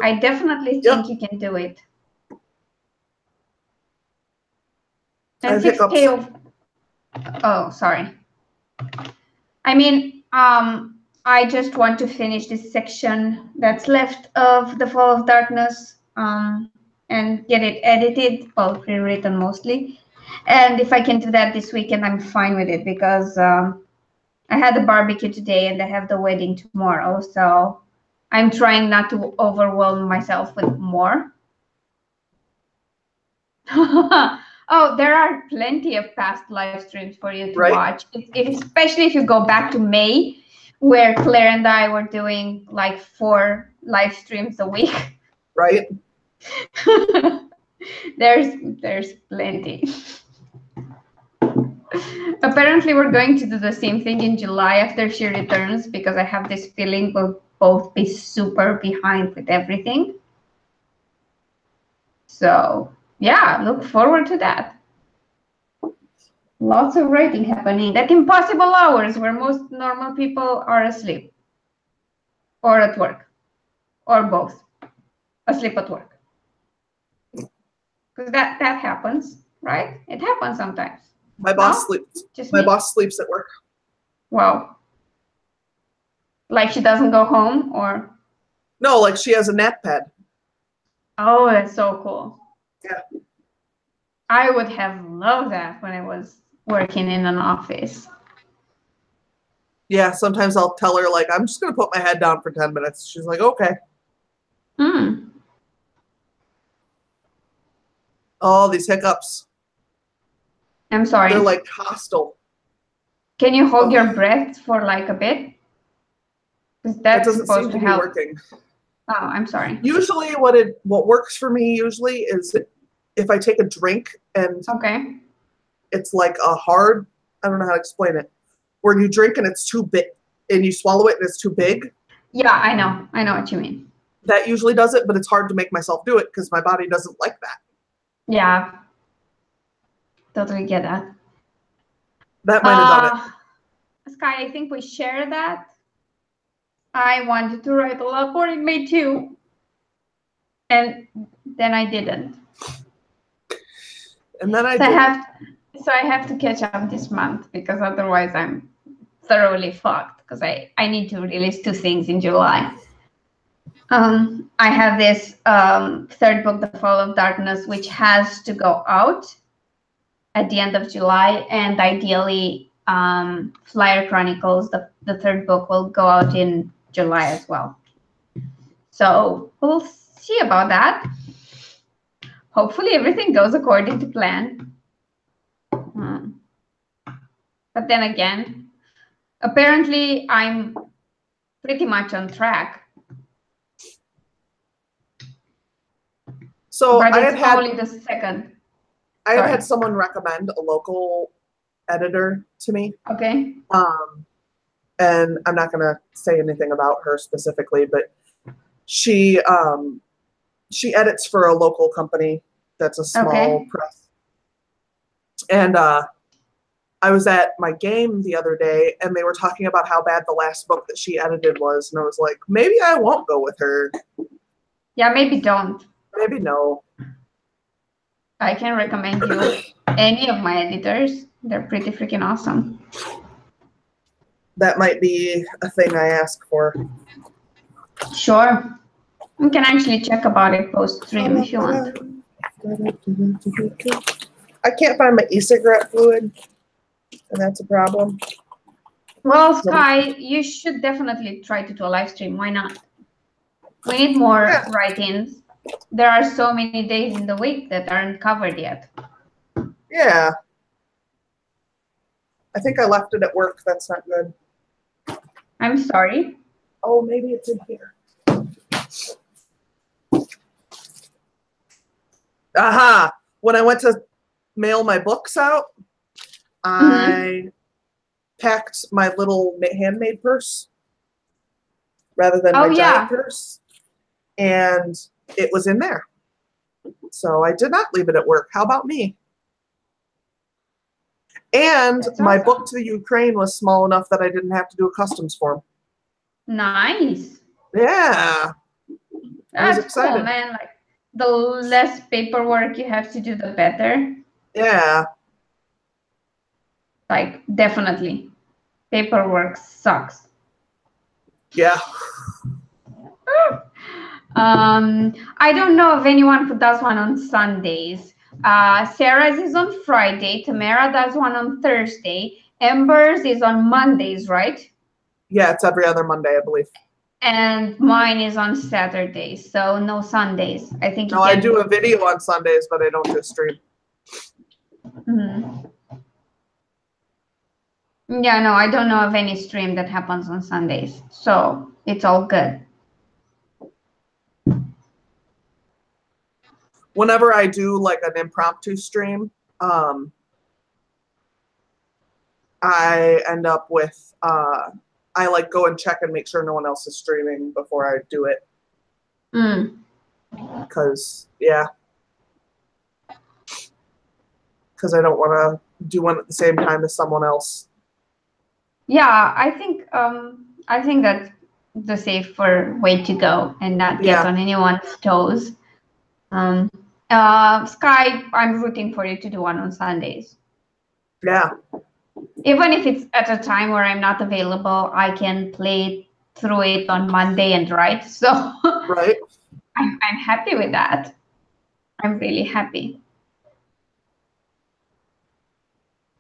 I definitely think you can do it. And 6K of... Oh, sorry. I mean, I just want to finish this section that's left of The Fall of Darkness and get it edited, well, rewritten mostly. And if I can do that this weekend, I'm fine with it because I had the barbecue today and I have the wedding tomorrow. So I'm trying not to overwhelm myself with more. Oh, there are plenty of past live streams for you to watch, especially if you go back to May, where Claire and I were doing like 4 live streams a week. Right. There's plenty. Apparently, we're going to do the same thing in July after she returns because I have this feeling we'll both be super behind with everything. So yeah, look forward to that. Lots of writing happening at impossible hours where most normal people are asleep or at work or both. Asleep at work. Because that happens, right? It happens sometimes. My boss No? sleeps. Just My me? boss sleeps at work. Wow. Like she doesn't go home or? No, like she has a nap pad. Oh, that's so cool. Yeah. I would have loved that when I was working in an office. Yeah, sometimes I'll tell her, like, I'm just going to put my head down for 10 minutes. She's like, okay. Hmm. Oh, these hiccups. I'm sorry. They're like hostile. Can you hold Oh. your breath for like a bit? Because That that's doesn't supposed seem to be help. working. Oh, I'm sorry. Usually what works for me usually is if I take a drink and Okay. it's like a hard, I don't know how to explain it, where you drink and it's too big and you swallow it and it's too big. Yeah, I know. I know what you mean. That usually does it, but it's hard to make myself do it because my body doesn't like that. Yeah. Totally get that. That might have done it. Sky, I think we share that. I wanted to write a lot more in May too. And then I didn't. And then I have to catch up this month because otherwise I'm thoroughly fucked because I need to release 2 things in July. I have this third book, The Fall of Darkness, which has to go out at the end of July, and ideally Flyer Chronicles, the third book, will go out in July as well. So we'll see about that. Hopefully everything goes according to plan. But then again, apparently I'm pretty much on track. So but I it's had only the second. I Sorry. had someone recommend a local editor to me. Okay. And I'm not going to say anything about her specifically, but she edits for a local company that's a small press. And I was at my game the other day, and they were talking about how bad the last book that she edited was, and I was like, maybe I won't go with her. Yeah, maybe don't. Maybe no. I can recommend you any of my editors. They're pretty freaking awesome. That might be a thing I ask for. Sure. You can actually check about it post-stream if you want. I can't find my e-cigarette fluid, and that's a problem. Well, Sky, you should definitely try to do a live stream. Why not? We need more write-ins. There are so many days in the week that aren't covered yet. Yeah. I think I left it at work. That's not good. I'm sorry. Oh, maybe it's in here. Aha! When I went to mail my books out, I packed my little handmade purse rather than my giant purse, and it was in there. So I did not leave it at work. How about me? And That's my awesome. book to the Ukraine was small enough that I didn't have to do a customs form. Nice. Yeah. I was That's excited. cool, man. Like, the less paperwork you have to do, the better. Yeah. Like, definitely. Paperwork sucks. Yeah. I don't know of anyone who does one on Sundays. Sarah's is on Friday. Tamara does one on Thursday. Ember's is on Mondays, right? Yeah, it's every other Monday, I believe. And mine is on Saturdays, so no Sundays. I think. No, I do a video on Sundays, but I don't do a stream. Yeah, no, I don't know of any stream that happens on Sundays, so it's all good. Whenever I do like an impromptu stream, I end up with I like go and check and make sure no one else is streaming before I do it. Because I don't want to do one at the same time as someone else. Yeah, I think that's the safer way to go and not get on anyone's toes. Sky, I'm rooting for you to do one on Sundays. Yeah. Even if it's at a time where I'm not available, I can play through it on Monday and write. So Right. I'm happy with that. I'm really happy.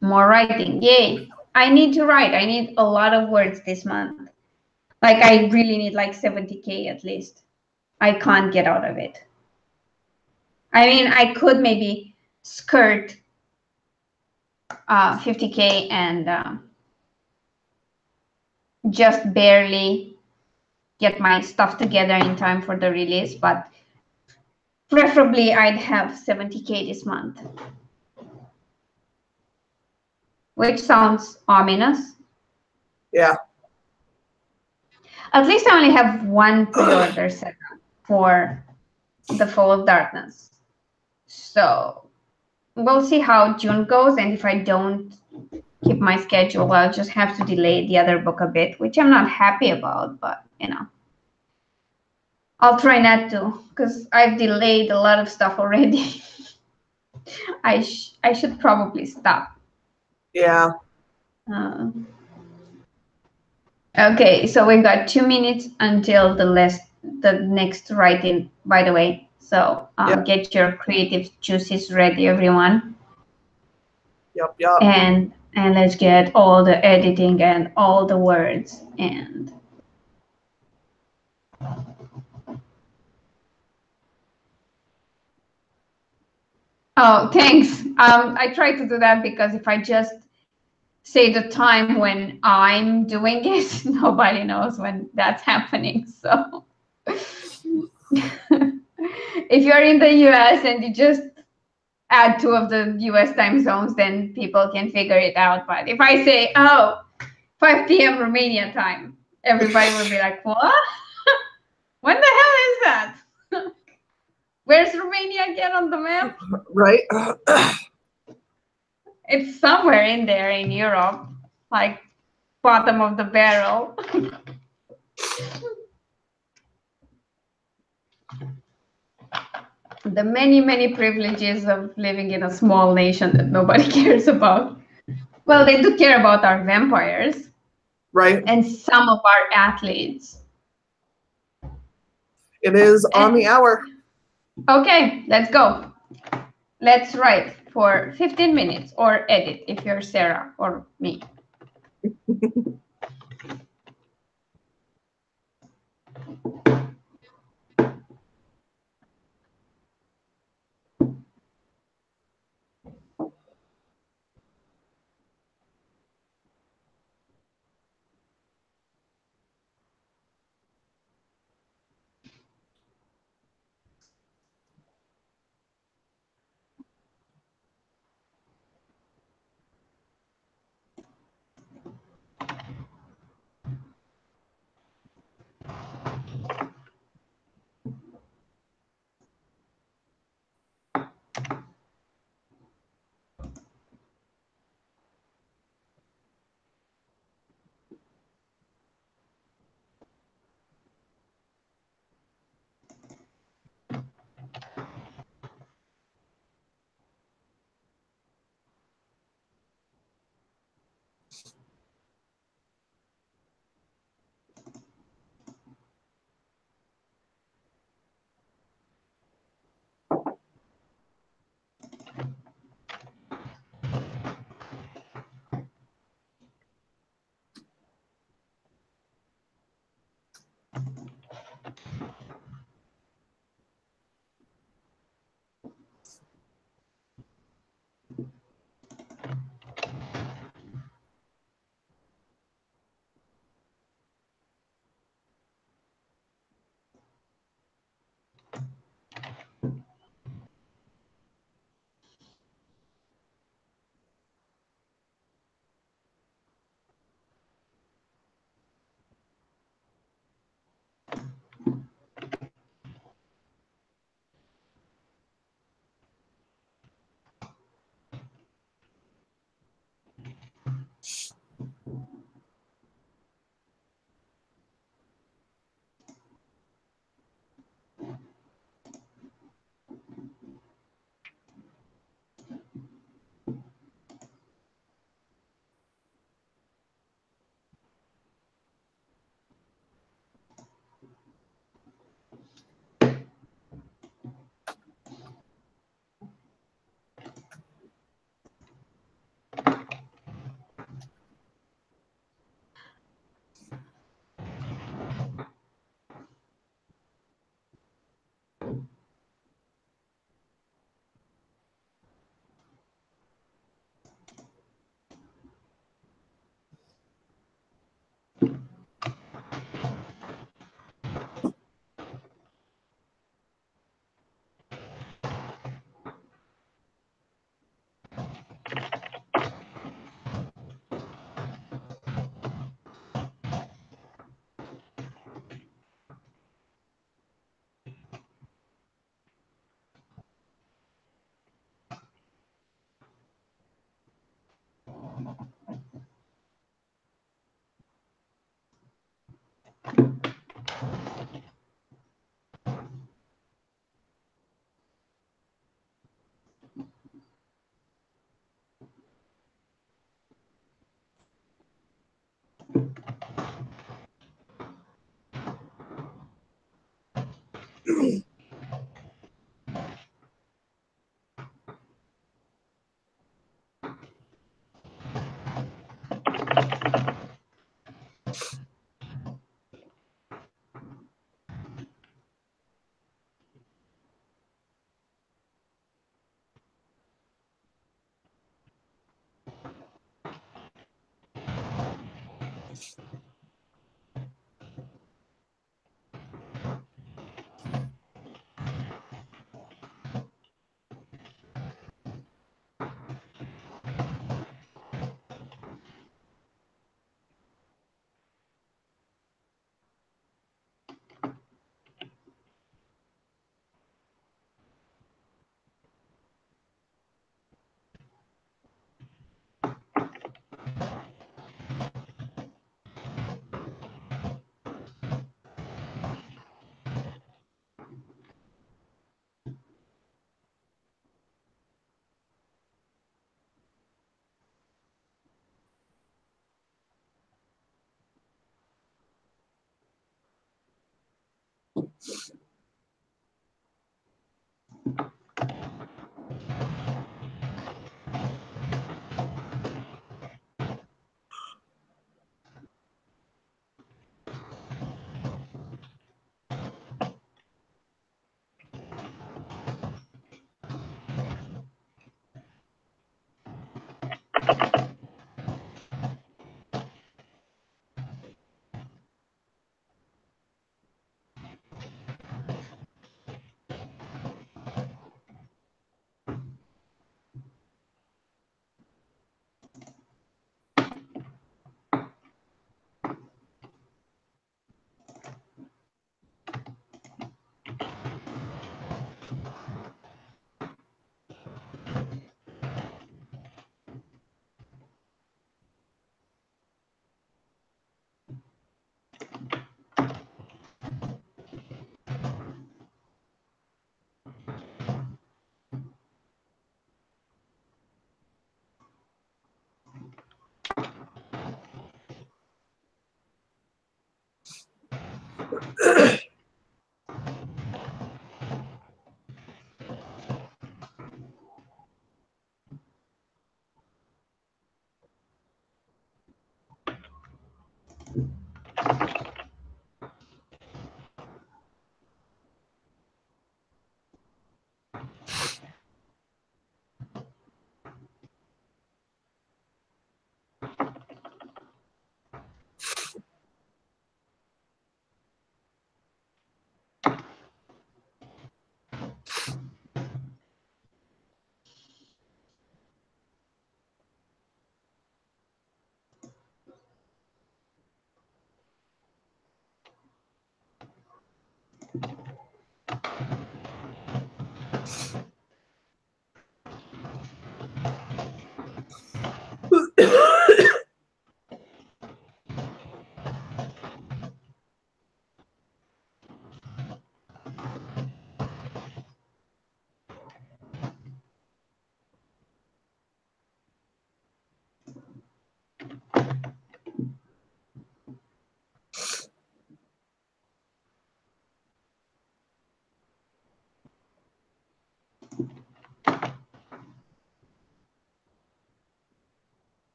More writing. Yay. I need to write. I need a lot of words this month. Like I really need like 70K at least. I can't get out of it. I mean, I could maybe skirt 50K and just barely get my stuff together in time for the release, but preferably I'd have 70K this month. Which sounds ominous. Yeah. At least I only have one pre-order set up for the Fall of Darkness. So we'll see how June goes, and if I don't keep my schedule, I'll just have to delay the other book a bit, which I'm not happy about, but you know. I'll try not to, because I've delayed a lot of stuff already. I should probably stop. Yeah. Okay, so we've got 2 minutes until the next write-in, by the way. So Yep. Get your creative juices ready, everyone. Yep. And let's get all the editing and all the words and oh, thanks. I try to do that because if I just say the time when I'm doing it, nobody knows when that's happening. So if you're in the US and you just add 2 of the US time zones, then people can figure it out. But if I say, oh, 5 p.m. Romania time, everybody will be like, what? When the hell is that? Where's Romania again on the map? Right. It's somewhere in there in Europe, like bottom of the barrel. The many, many privileges of living in a small nation that nobody cares about. Well, they do care about our vampires. Right. And some of our athletes. It is on the hour. Okay, let's go. Let's write for 15 minutes or edit if you're Sarah or me.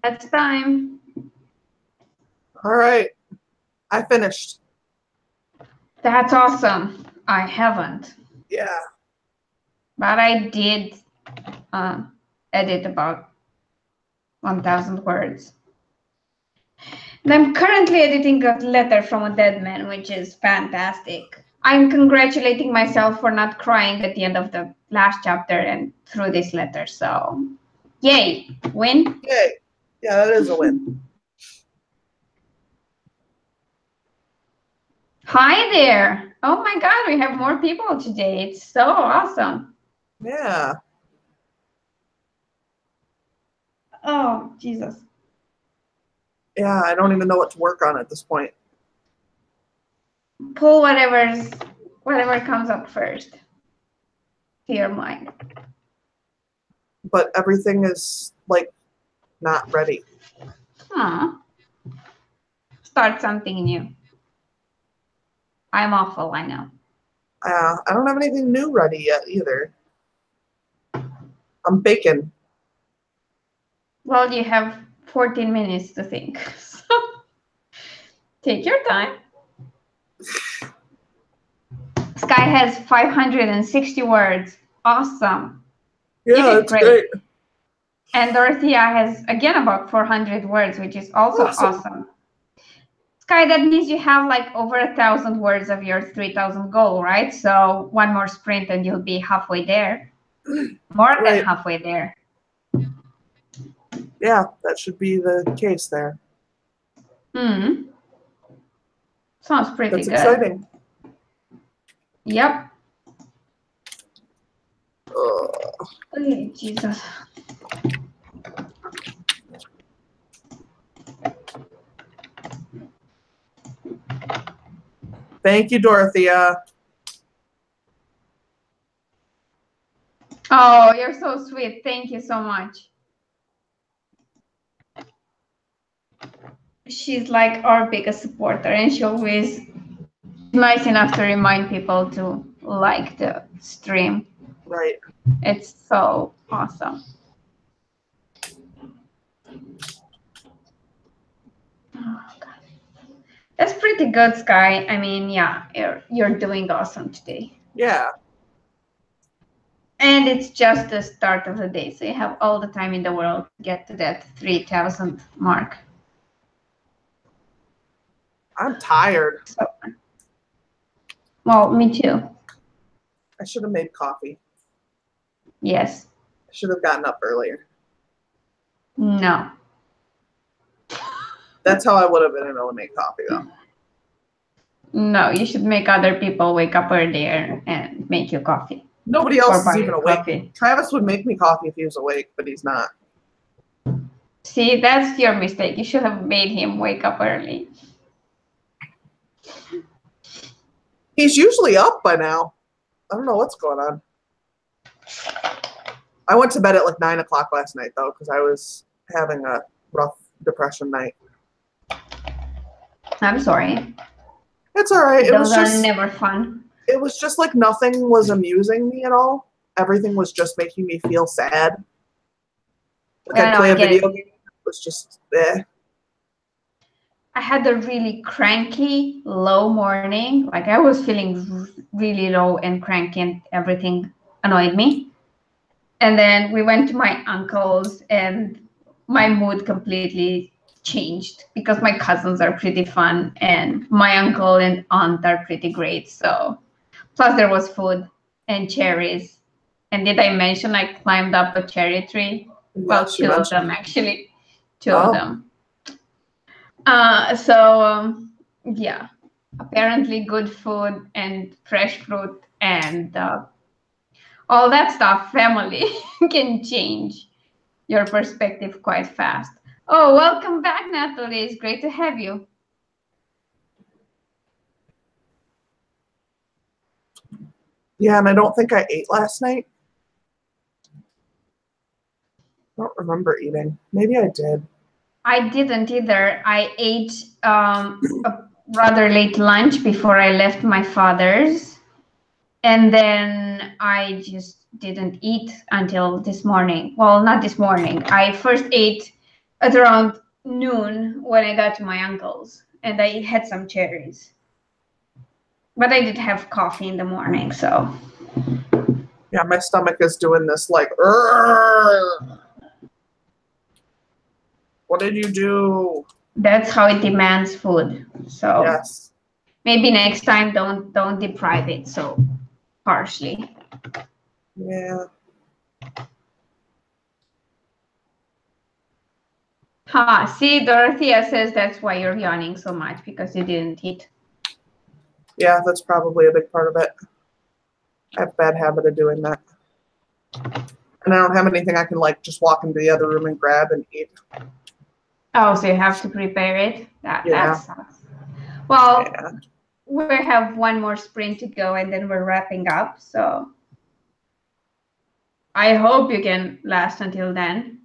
That's time. All right. I finished. That's awesome. I haven't. Yeah. But I did edit about 1,000 words. And I'm currently editing a letter from a dead man, which is fantastic. I'm congratulating myself for not crying at the end of the last chapter and through this letter. So, yay, win. Yay. Yeah, that is a win. Hi there. Oh my God, we have more people today. It's so awesome. Yeah. Oh, Jesus. Yeah, I don't even know what to work on at this point. Pull whatever comes up first to your mind. But everything is, like, not ready. Huh. Start something new. I'm awful, I know. I don't have anything new ready yet either. I'm baking. Well, you have 14 minutes to think. So take your time. Sky has 560 words. Awesome. Yeah, that's great. And Dorothea has, again, about 400 words, which is also awesome. Sky, that means you have like over 1,000 words of your 3,000 goal, right? So one more sprint and you'll be halfway there. More than halfway there. Yeah, that should be the case there. Sounds pretty good. That's exciting. Yep. Oh, Jesus. Thank you, Dorothea. Oh, you're so sweet. Thank you so much. She's like our biggest supporter, and she always nice enough to remind people to like the stream. Right. It's so awesome. Oh, God. That's pretty good, Sky. I mean, yeah, you're doing awesome today. Yeah. And it's just the start of the day, so you have all the time in the world to get to that 3,000 mark. I'm tired. So, well, me too. I should have made coffee. Yes. I should have gotten up earlier. No. That's how I would have been able to make coffee, though. No, you should make other people wake up earlier and make you coffee. Nobody else is even awake. Coffee. Travis would make me coffee if he was awake, but he's not. See, that's your mistake. You should have made him wake up early. He's usually up by now. I don't know what's going on. I went to bed at like 9 o'clock last night, though, because I was having a rough depression night. I'm sorry. It's all right. Those are never fun. It was just like nothing was amusing me at all. Everything was just making me feel sad. Like I'd play a video game. It was just eh. I had a really cranky, low morning. Like I was feeling really low and cranky and everything annoyed me. And then we went to my uncle's and my mood completely changed because my cousins are pretty fun and my uncle and aunt are pretty great. So plus there was food and cherries. And did I mention I climbed up a cherry tree? Well, two of them actually. Two of them. Yeah, apparently good food and fresh fruit and all that stuff, family can change your perspective quite fast. Oh, welcome back, Natalie. It's great to have you. Yeah, and I don't think I ate last night. I don't remember eating. Maybe I did. I didn't either. I ate a rather late lunch before I left my father's. And then I just didn't eat until this morning. Well, not this morning. I first ate at around noon when I got to my uncle's, and I had some cherries. But I did have coffee in the morning, so. Yeah, my stomach is doing this like, "Urgh. What did you do?" That's how it demands food. So Yes. maybe next time don't deprive it so harshly. Yeah. See, Dorothea says that's why you're yawning so much, because you didn't eat. Yeah, that's probably a big part of it. I have a bad habit of doing that. And I don't have anything I can like just walk into the other room and grab and eat. Oh, so you have to prepare it? Yeah. That sucks. Well, Yeah. we have one more sprint to go and then we're wrapping up. So I hope you can last until then.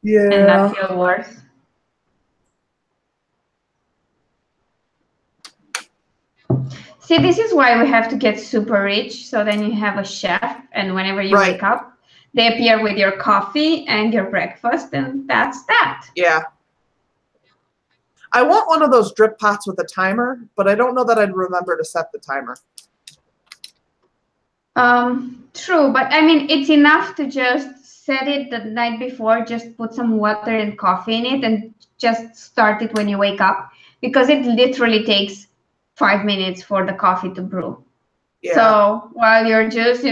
Yeah. And not feel worse. See, this is why we have to get super rich. So then you have a chef, and whenever you wake up, they appear with your coffee and your breakfast, and that's that. Yeah. I want one of those drip pots with a timer, but I don't know that I'd remember to set the timer. True, but I mean, it's enough to just set it the night before, just put some water and coffee in it, and just start it when you wake up, because it literally takes 5 minutes for the coffee to brew. Yeah. So while you're just,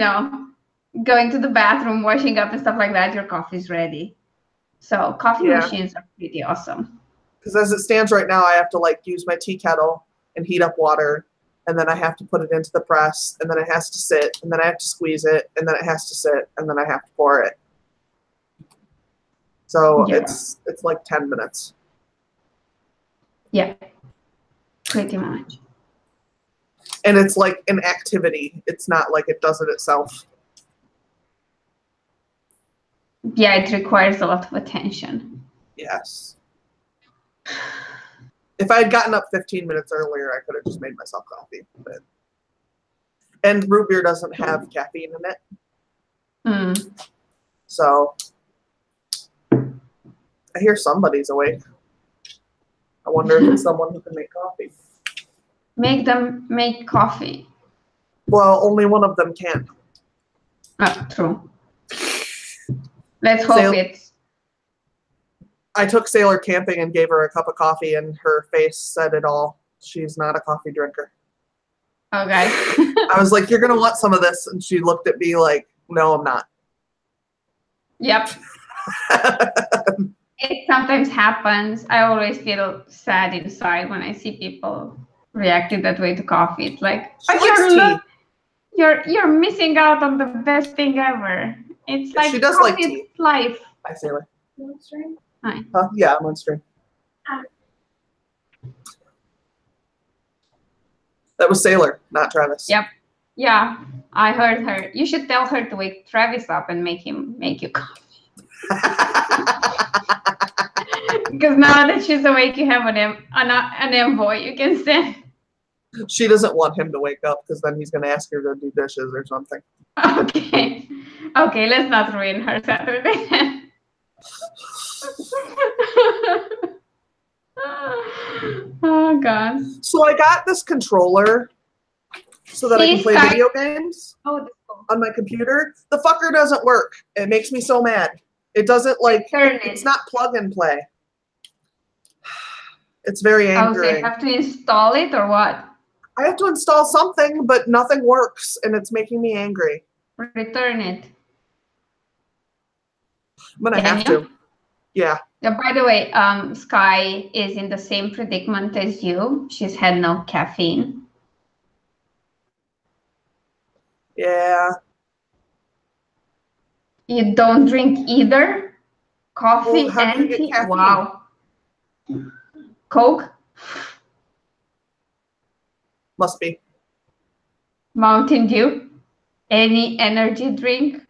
going to the bathroom, washing up and stuff like that, your coffee's ready. So coffee machines are pretty awesome. Because as it stands right now, I have to like use my tea kettle and heat up water, and then I have to put it into the press, and then it has to sit, and then I have to squeeze it, and then it has to sit, and then I have to pour it. So it's like 10 minutes. Yeah, pretty much. And it's like an activity. It's not like it does it itself. Yeah, it requires a lot of attention. Yes. If I had gotten up 15 minutes earlier, I could have just made myself coffee. But... And root beer doesn't have caffeine in it. Mm. So I hear somebody's awake. I wonder if it's someone who can make coffee. Make them make coffee. Well, only one of them can. Oh, true. Let's hope it's... I took Sailor camping and gave her a cup of coffee, and her face said it all. She's not a coffee drinker. Okay. I was like, "You're going to want some of this." And she looked at me like, "No, I'm not." Yep. It sometimes happens. I always feel sad inside when I see people reacting that way to coffee. It's like, you're missing out on the best thing ever. It's like she does coffee like tea. is life. Hi, Sailor. You on stream? Hi. Yeah, I'm on stream. That was Sailor, not Travis. Yep. Yeah, I heard her. You should tell her to wake Travis up and make him make you coffee. Because now that she's awake, you have an envoy you can send. She doesn't want him to wake up because then he's going to ask her to do dishes or something. Okay. Okay, let's not ruin her Saturday. Oh, God. So I got this controller so that I can play video games on my computer. The fucker doesn't work. It makes me so mad. It doesn't like, it's not plug and play. It's very angering. Oh, so you have to install it or what? I have to install something, but nothing works, and it's making me angry. Return it. I'm going to have to. Yeah. Yeah. By the way, Sky is in the same predicament as you. She's had no caffeine. Yeah. You don't drink either? Coffee and tea? Wow. Coke? Must be. Mountain Dew? Any energy drink?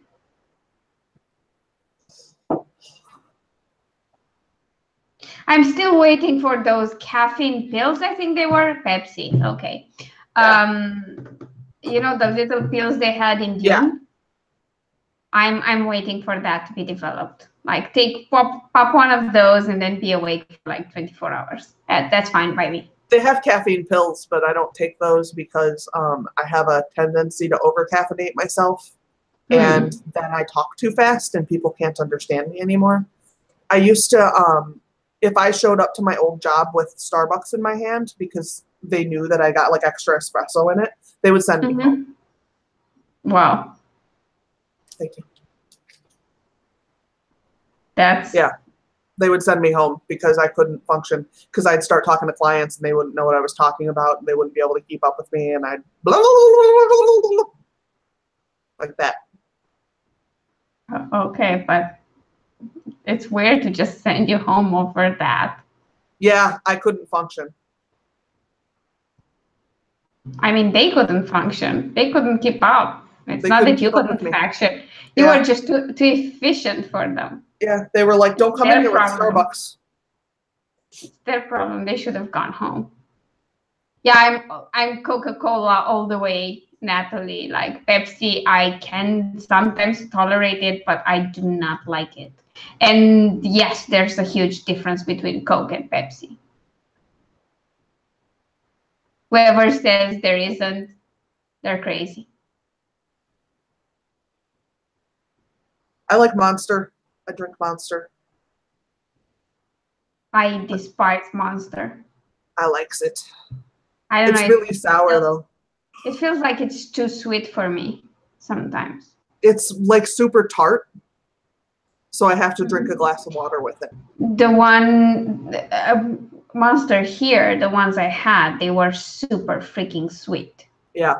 I'm still waiting for those caffeine pills. I think they were Pepsi. Okay. You know, the little pills they had in June. Yeah. I'm waiting for that to be developed. Like pop one of those and then be awake for like 24 hours. That's fine by me. They have caffeine pills, but I don't take those because I have a tendency to over-caffeinate myself. And then I talk too fast and people can't understand me anymore. I used to, if I showed up to my old job with Starbucks in my hand because they knew that I got like extra espresso in it, they would send me home. Wow. Thank you. Yeah. They would send me home because I couldn't function because I'd start talking to clients and they wouldn't know what I was talking about and they wouldn't be able to keep up with me and I'd blah, blah, blah, blah, blah, blah, like that. Okay, but it's weird to just send you home over that. Yeah, I couldn't function. I mean, they couldn't function. They couldn't keep up. It's not that you couldn't function. You were just too efficient for them. Yeah, they were like, don't come in here with Starbucks. It's their problem. They should have gone home. Yeah, I'm Coca-Cola all the way, Natalie. Like Pepsi, I can sometimes tolerate it, but I do not like it. And yes, there's a huge difference between Coke and Pepsi. Whoever says there isn't, they're crazy. I like Monster. I drink Monster. I despise Monster. I likes it. I don't know. It's really sour though. It feels like it's too sweet for me sometimes. It's like super tart. So I have to drink a glass of water with it. The one Monster here, the ones I had, they were super freaking sweet. Yeah.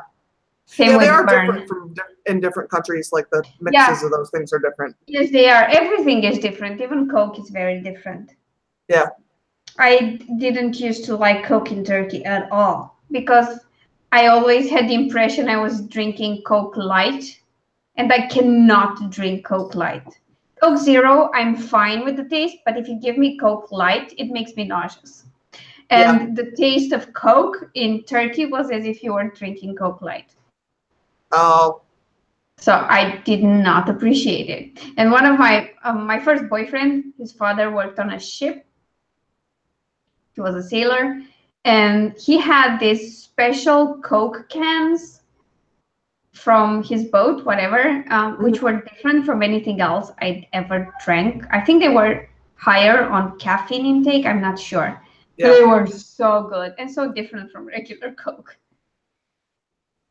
Same they are Burn. different in different countries. Like the mixes of those things are different. Yes, they are. Everything is different. Even Coke is very different. Yeah. I didn't used to like Coke in Turkey at all because I always had the impression I was drinking Coke Light, and I cannot drink Coke Light. Coke Zero, I'm fine with the taste, but if you give me Coke Light, it makes me nauseous. And the taste of Coke in Turkey was as if you were drinking Coke Light. Oh. So I did not appreciate it. And one of my first boyfriend, his father worked on a ship. He was a sailor, and he had these special Coke cans from his boat, whatever, which were different from anything else I'd ever drank. I think they were higher on caffeine intake. I'm not sure. Yeah. They were so good and so different from regular Coke.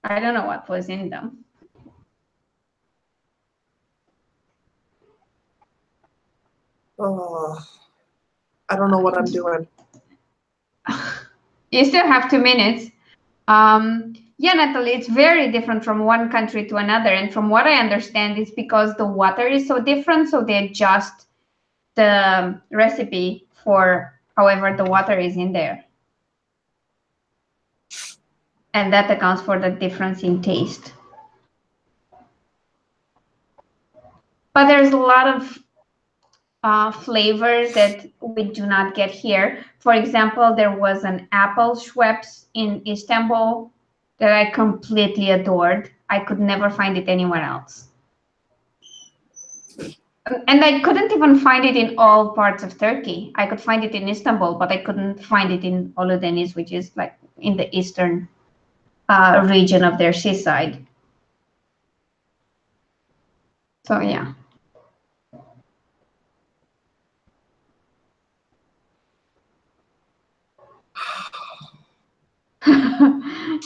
I don't know what was in them. Oh, I don't know what I'm doing. You still have 2 minutes. Yeah, Natalie, it's very different from one country to another. And from what I understand, it's because the water is so different. So they adjust the recipe for however the water is in there. And that accounts for the difference in taste. But there's a lot of flavors that we do not get here. For example, there was an apple Schweppes in Istanbul that I completely adored. I could never find it anywhere else. And I couldn't even find it in all parts of Turkey. I could find it in Istanbul, but I couldn't find it in Oludeniz, which is like in the eastern region of their seaside. So yeah.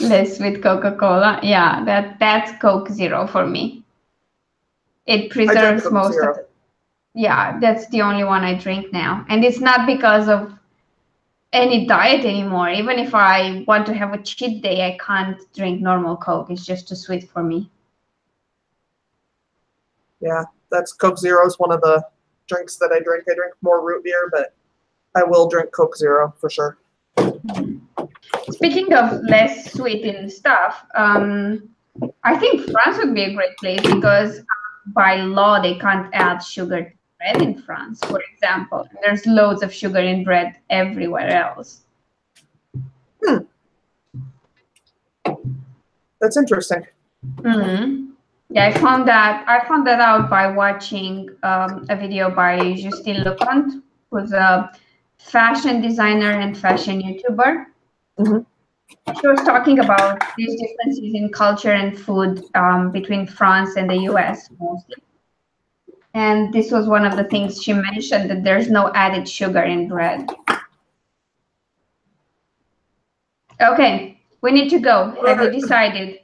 Less with Coca-Cola. Yeah, that's Coke Zero for me. It preserves most of it. Yeah, that's the only one I drink now. And it's not because of any diet anymore. Even if I want to have a cheat day, I can't drink normal Coke. It's just too sweet for me. Yeah, that's Coke Zero is one of the drinks that I drink. I drink more root beer, but I will drink Coke Zero for sure. Speaking of less sweetened stuff, I think France would be a great place because by law they can't add sugar bread in France, for example. There's loads of sugar in bread everywhere else. That's interesting. Mm-hmm. Yeah, I found that out by watching a video by Justine Leconte, who's a fashion designer and fashion YouTuber. Mm-hmm. She was talking about these differences in culture and food between France and the US mostly. And this was one of the things she mentioned, that there's no added sugar in bread. Okay, we need to go. Have you decided?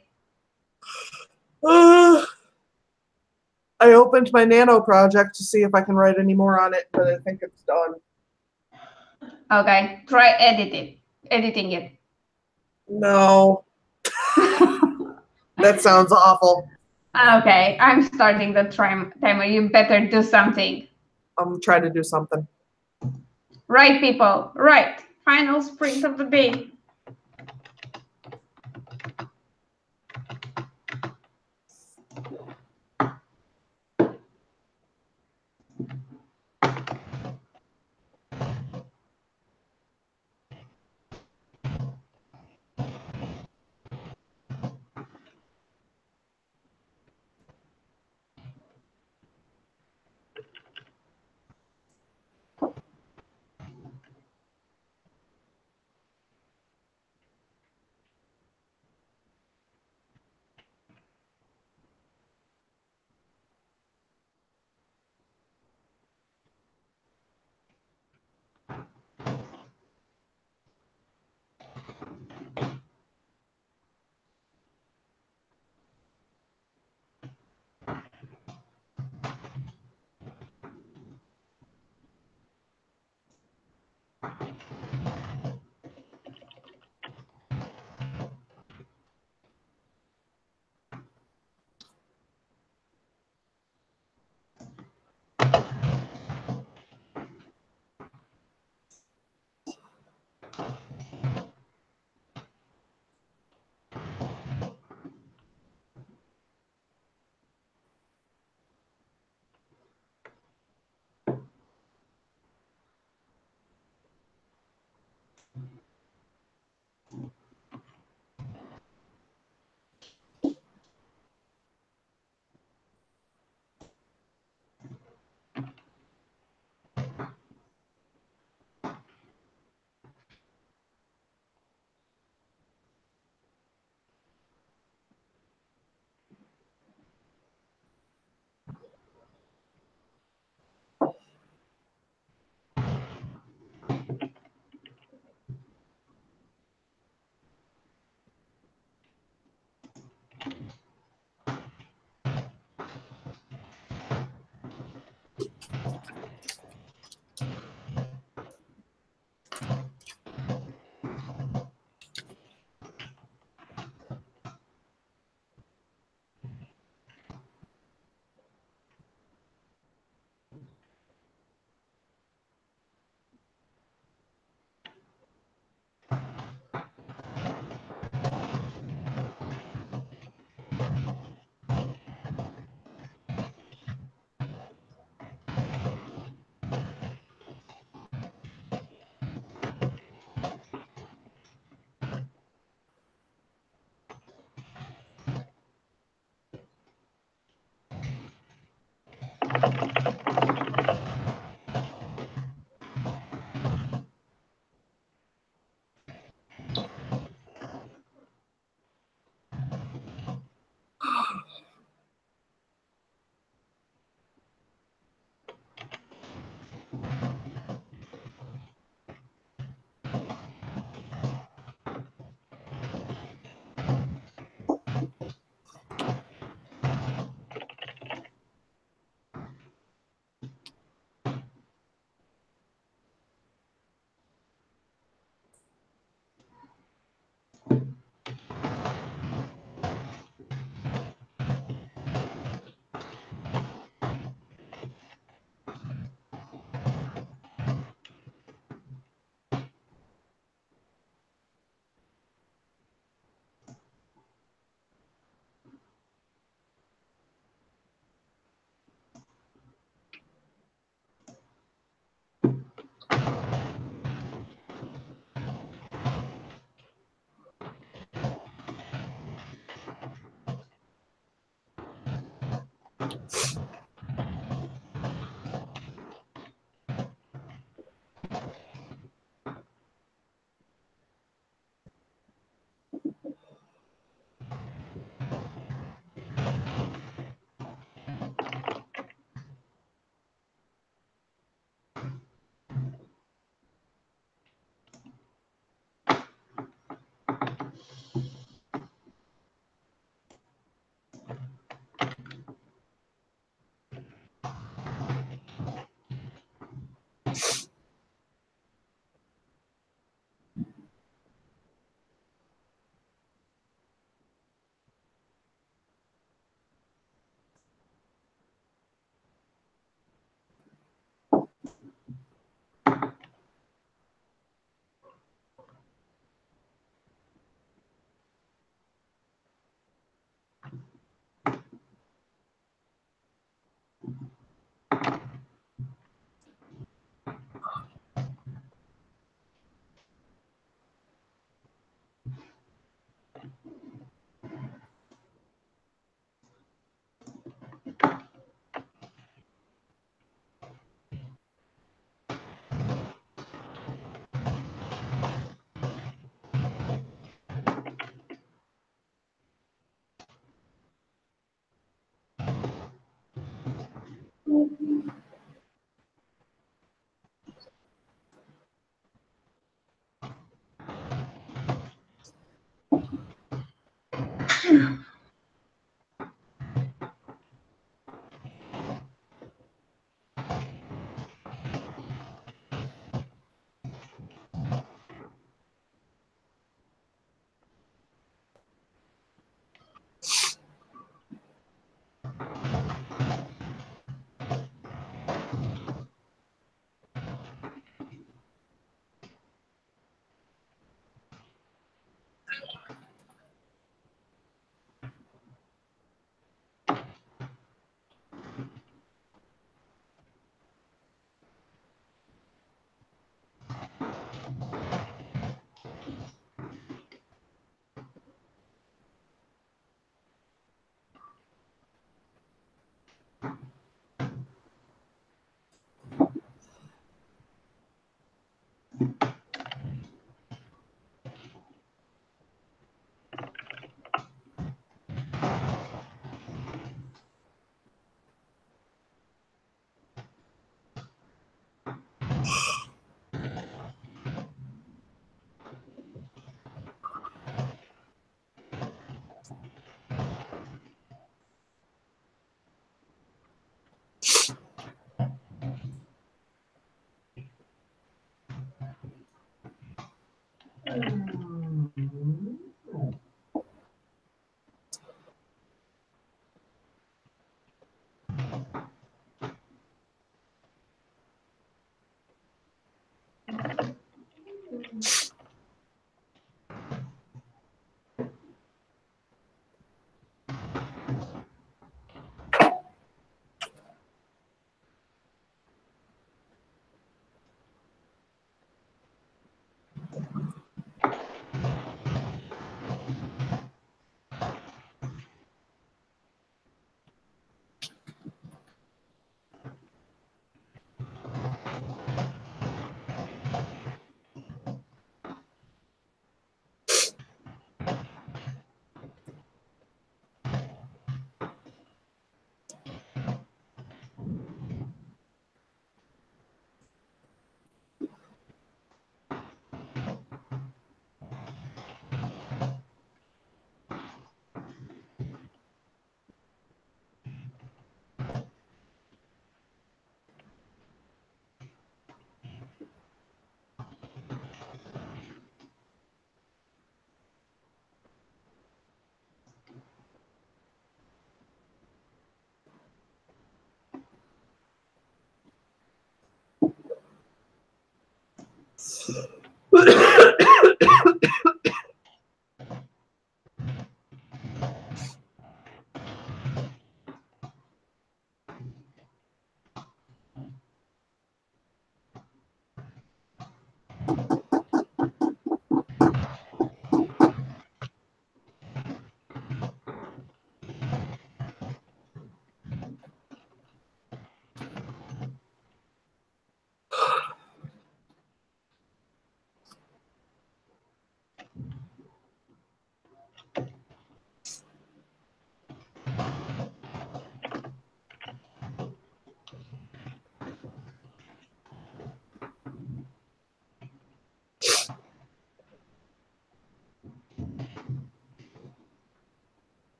I opened my Nano project to see if I can write any more on it, but I think it's done. Okay, try editing it. No. That sounds awful. Okay, I'm starting the timer. You better do something. I'm trying to do something. Right, people, right. Final sprint of the day.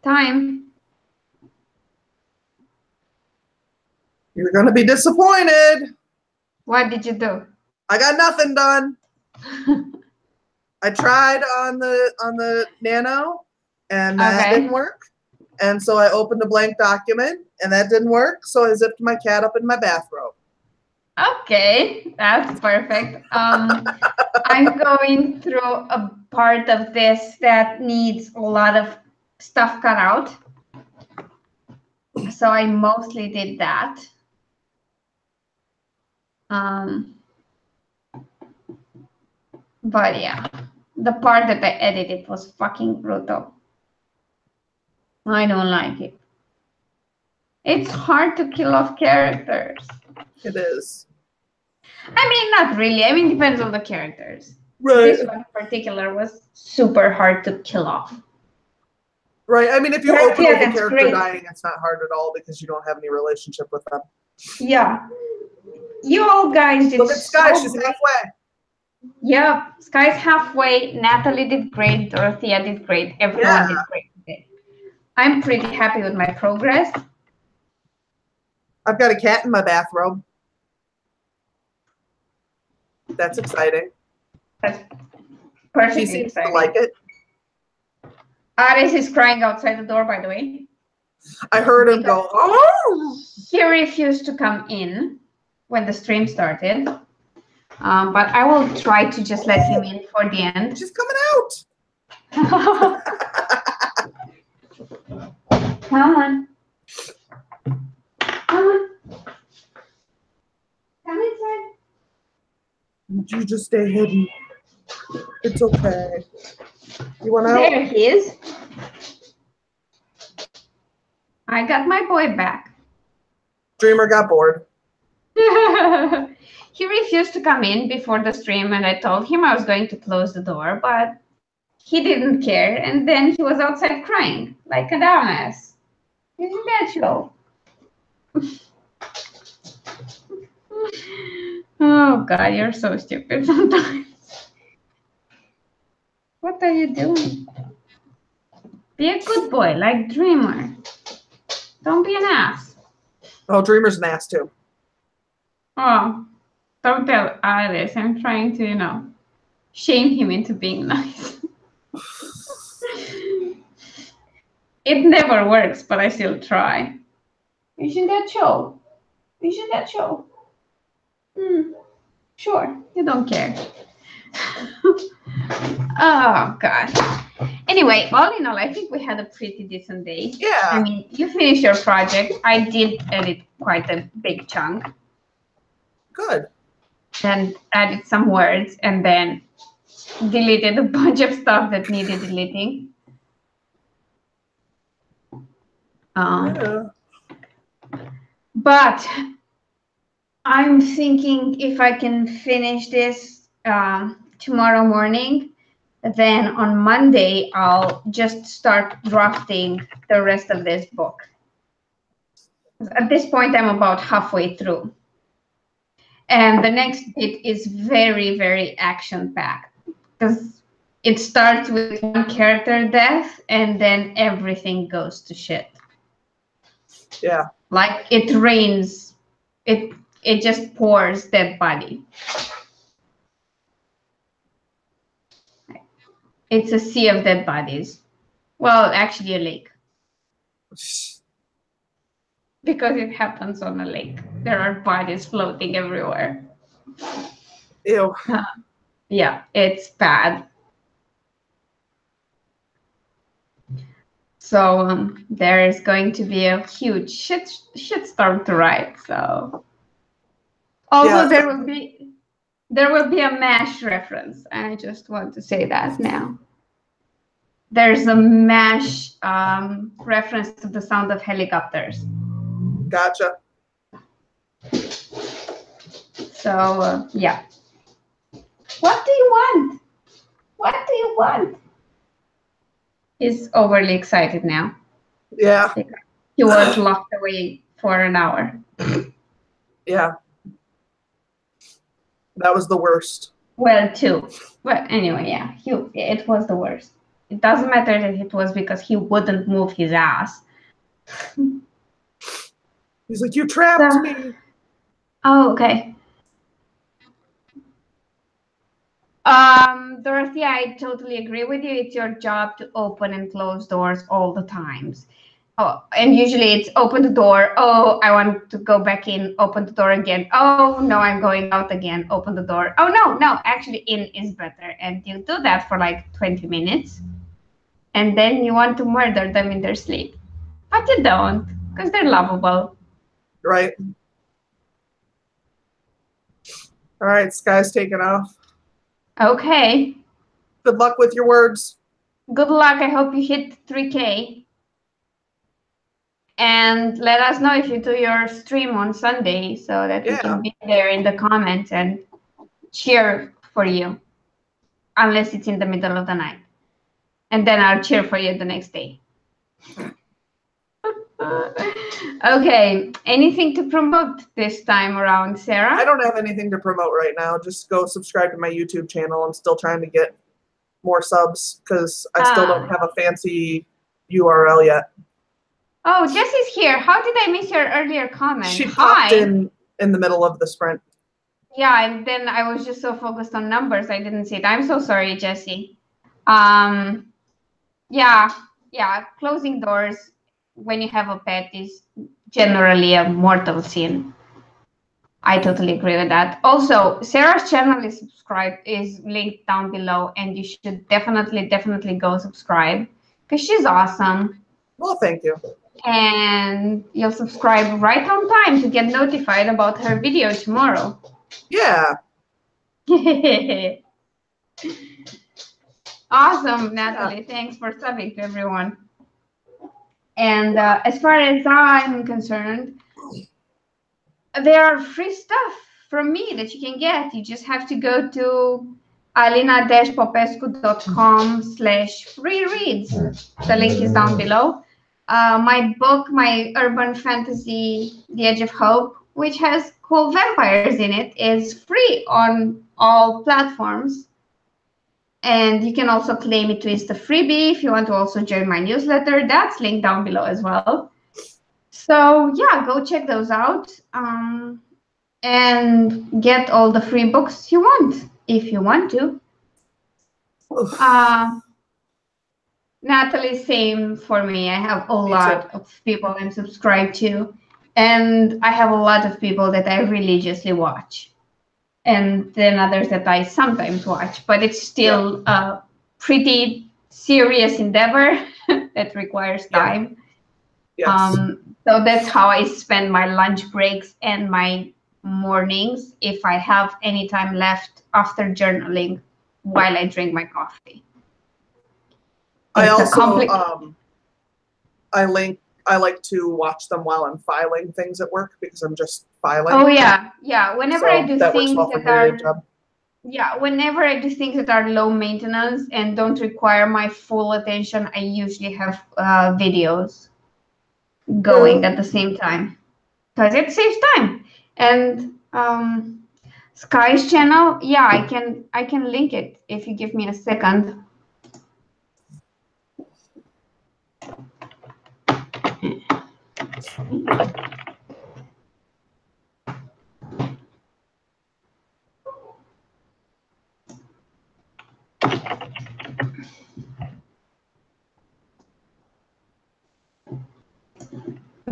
Time. You're gonna be disappointed. What did you do? I got nothing done. I tried on the Nano, and that didn't work. And so I opened a blank document, and that didn't work. So I zipped my cat up in my bathrobe. Okay, that's perfect. I'm going through a part of this that needs a lot of stuff cut out. So I mostly did that. But yeah, the part that I edited was fucking brutal. I don't like it. It's hard to kill off characters. It is. I mean, not really. I mean, depends on the characters. Right. This one in particular was super hard to kill off. Right. I mean, if you open with a character dying, it's not hard at all because you don't have any relationship with them. Yeah. You all guys did. Look at Sky. She's halfway. Yeah. Sky's halfway. Natalie did great. Dorothea did great. Everyone did great today. I'm pretty happy with my progress. I've got a cat in my bathrobe. That's exciting. That's perfectly He seems exciting. to like it. Ares is crying outside the door, by the way. I heard him go, oh! He refused to come in when the stream started. But I will try to just let him in for the end. She's coming out. Come on. Come on. Come inside. You just stay hidden. It's okay. You want out? There he is. I got my boy back. Dreamer got bored. He refused to come in before the stream, and I told him I was going to close the door, but he didn't care, and then he was outside crying like a dumbass. Isn't that so? Oh God, you're so stupid sometimes. What are you doing? Be a good boy, like Dreamer. Don't be an ass. Oh, Dreamer's an ass too. Oh, don't tell Alice. I'm trying to, shame him into being nice. It never works, but I still try. Isn't that so? Isn't that so? Sure, you don't care. Oh, God. Anyway, all in all, I think we had a pretty decent day. Yeah. I mean, you finished your project. I did edit quite a big chunk. Good. And added some words and then deleted a bunch of stuff that needed deleting. Yeah. But I'm thinking if I can finish this tomorrow morning. Then on Monday, I'll just start drafting the rest of this book. At this point, I'm about halfway through. And the next bit is very, very action-packed because it starts with one character death and then everything goes to shit. Yeah. Like it rains. It just pours dead body. It's a sea of dead bodies. Well, actually a lake. Because it happens on a lake. There are bodies floating everywhere. Ew. Yeah, it's bad. So there is going to be a huge shitstorm to write. So also there will be a MASH reference. I just want to say that now. There's a MASH reference to the sound of helicopters. Gotcha. So yeah. What do you want? What do you want? He's overly excited now. Yeah. He was locked away for an hour. Yeah. That was the worst. Well, two. But anyway, yeah, it was the worst. It doesn't matter that it was because he wouldn't move his ass. He's like, you trapped me. Oh, okay. Dorothea, I totally agree with you. It's your job to open and close doors all the times. Oh, and usually it's open the door. Oh, I want to go back in. Open the door again. Oh, no, I'm going out again. Open the door. Oh, no, actually in is better. And you do that for like 20 minutes. And then you want to murder them in their sleep. But you don't, because they're lovable. Right. All right, Sky's taking off. Okay. Good luck with your words. Good luck. I hope you hit 3K. And let us know if you do your stream on Sunday so that we can be there in the comments and cheer for you. Unless it's in the middle of the night. And then I'll cheer for you the next day. Okay. Anything to promote this time around, Sarah? I don't have anything to promote right now. Just go subscribe to my YouTube channel. I'm still trying to get more subs because I still don't have a fancy URL yet. Oh, Jessie's here. How did I miss your earlier comment? She popped in the middle of the sprint. Yeah, and then I was just so focused on numbers, I didn't see it. I'm so sorry, Jessie. Yeah, closing doors when you have a pet is generally a mortal sin. I totally agree with that. Also, Sarah's channel is linked down below, and you should definitely go subscribe because she's awesome. Well, thank you. And you'll subscribe right on time to get notified about her video tomorrow. Yeah. Awesome, Natalie. Thanks for subbing to everyone. And as far as I'm concerned, there are free stuff from me that you can get. You just have to go to alina-popescu.com/free reads. The link is down below. My book, my urban fantasy, The Edge of Hope, which has cool vampires in it, is free on all platforms. And you can also claim it as the freebie if you want to also join my newsletter. That's linked down below as well. So yeah, go check those out and get all the free books you want, if you want to. Natalie, same for me. I have a lot of people I'm subscribed to, and I have a lot of people that I religiously watch, and then others that I sometimes watch, but it's still a pretty serious endeavor that requires time. Yes. So that's how I spend my lunch breaks and my mornings if I have any time left after journaling while I drink my coffee. I also I like to watch them while I'm filing things at work because I'm just filing. Oh yeah. Whenever I do things that are Yeah, whenever I do things that are low maintenance and don't require my full attention, I usually have videos going at the same time because it saves time. And Sky's channel, yeah, I can link it if you give me a second.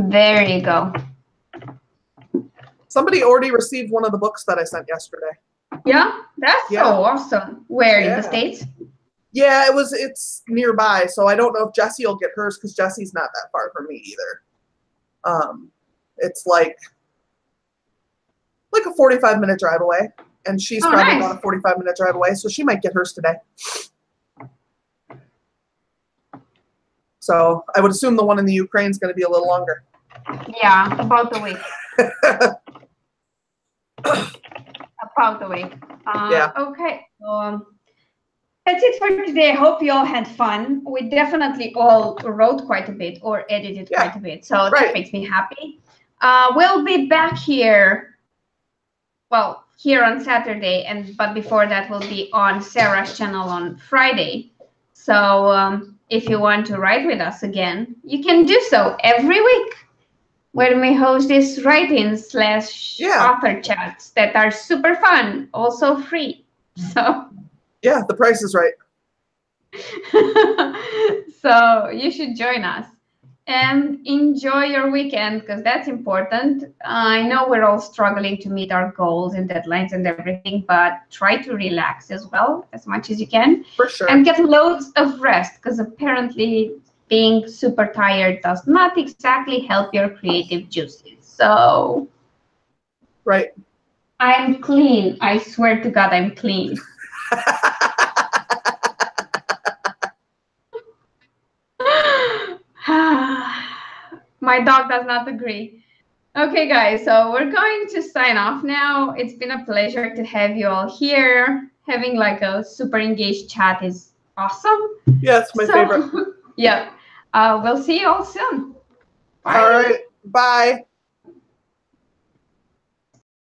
There you go. Somebody already received one of the books that I sent yesterday. Yeah, that's so awesome. Where, in the States? Yeah, it's nearby, so I don't know if Jessie will get hers because Jessie's not that far from me either. It's like a 45-minute drive away, and she's probably about a 45-minute drive away, so she might get hers today. So I would assume the one in the Ukraine is going to be a little longer. Yeah, about a week. About a week. Yeah. Okay. That's it for today. I hope you all had fun. We definitely all wrote quite a bit or edited quite a bit, so that makes me happy. We'll be back here. Well, here on Saturday, but before that, we'll be on Sarah's channel on Friday. So if you want to write with us again, you can do so every week when we host these write-in/author chats that are super fun, also free. So yeah, the price is right. So you should join us and enjoy your weekend because that's important. I know we're all struggling to meet our goals and deadlines and everything, but try to relax as well as much as you can. For sure. And get loads of rest because apparently being super tired does not exactly help your creative juices. So right. I'm clean. I swear to God, I'm clean. My dog does not agree. Okay, guys, so we're going to sign off now. It's been a pleasure to have you all here. Having like a super engaged chat is awesome. Yeah, it's my favorite. Yeah. We'll see you all soon. Bye. All right. Bye.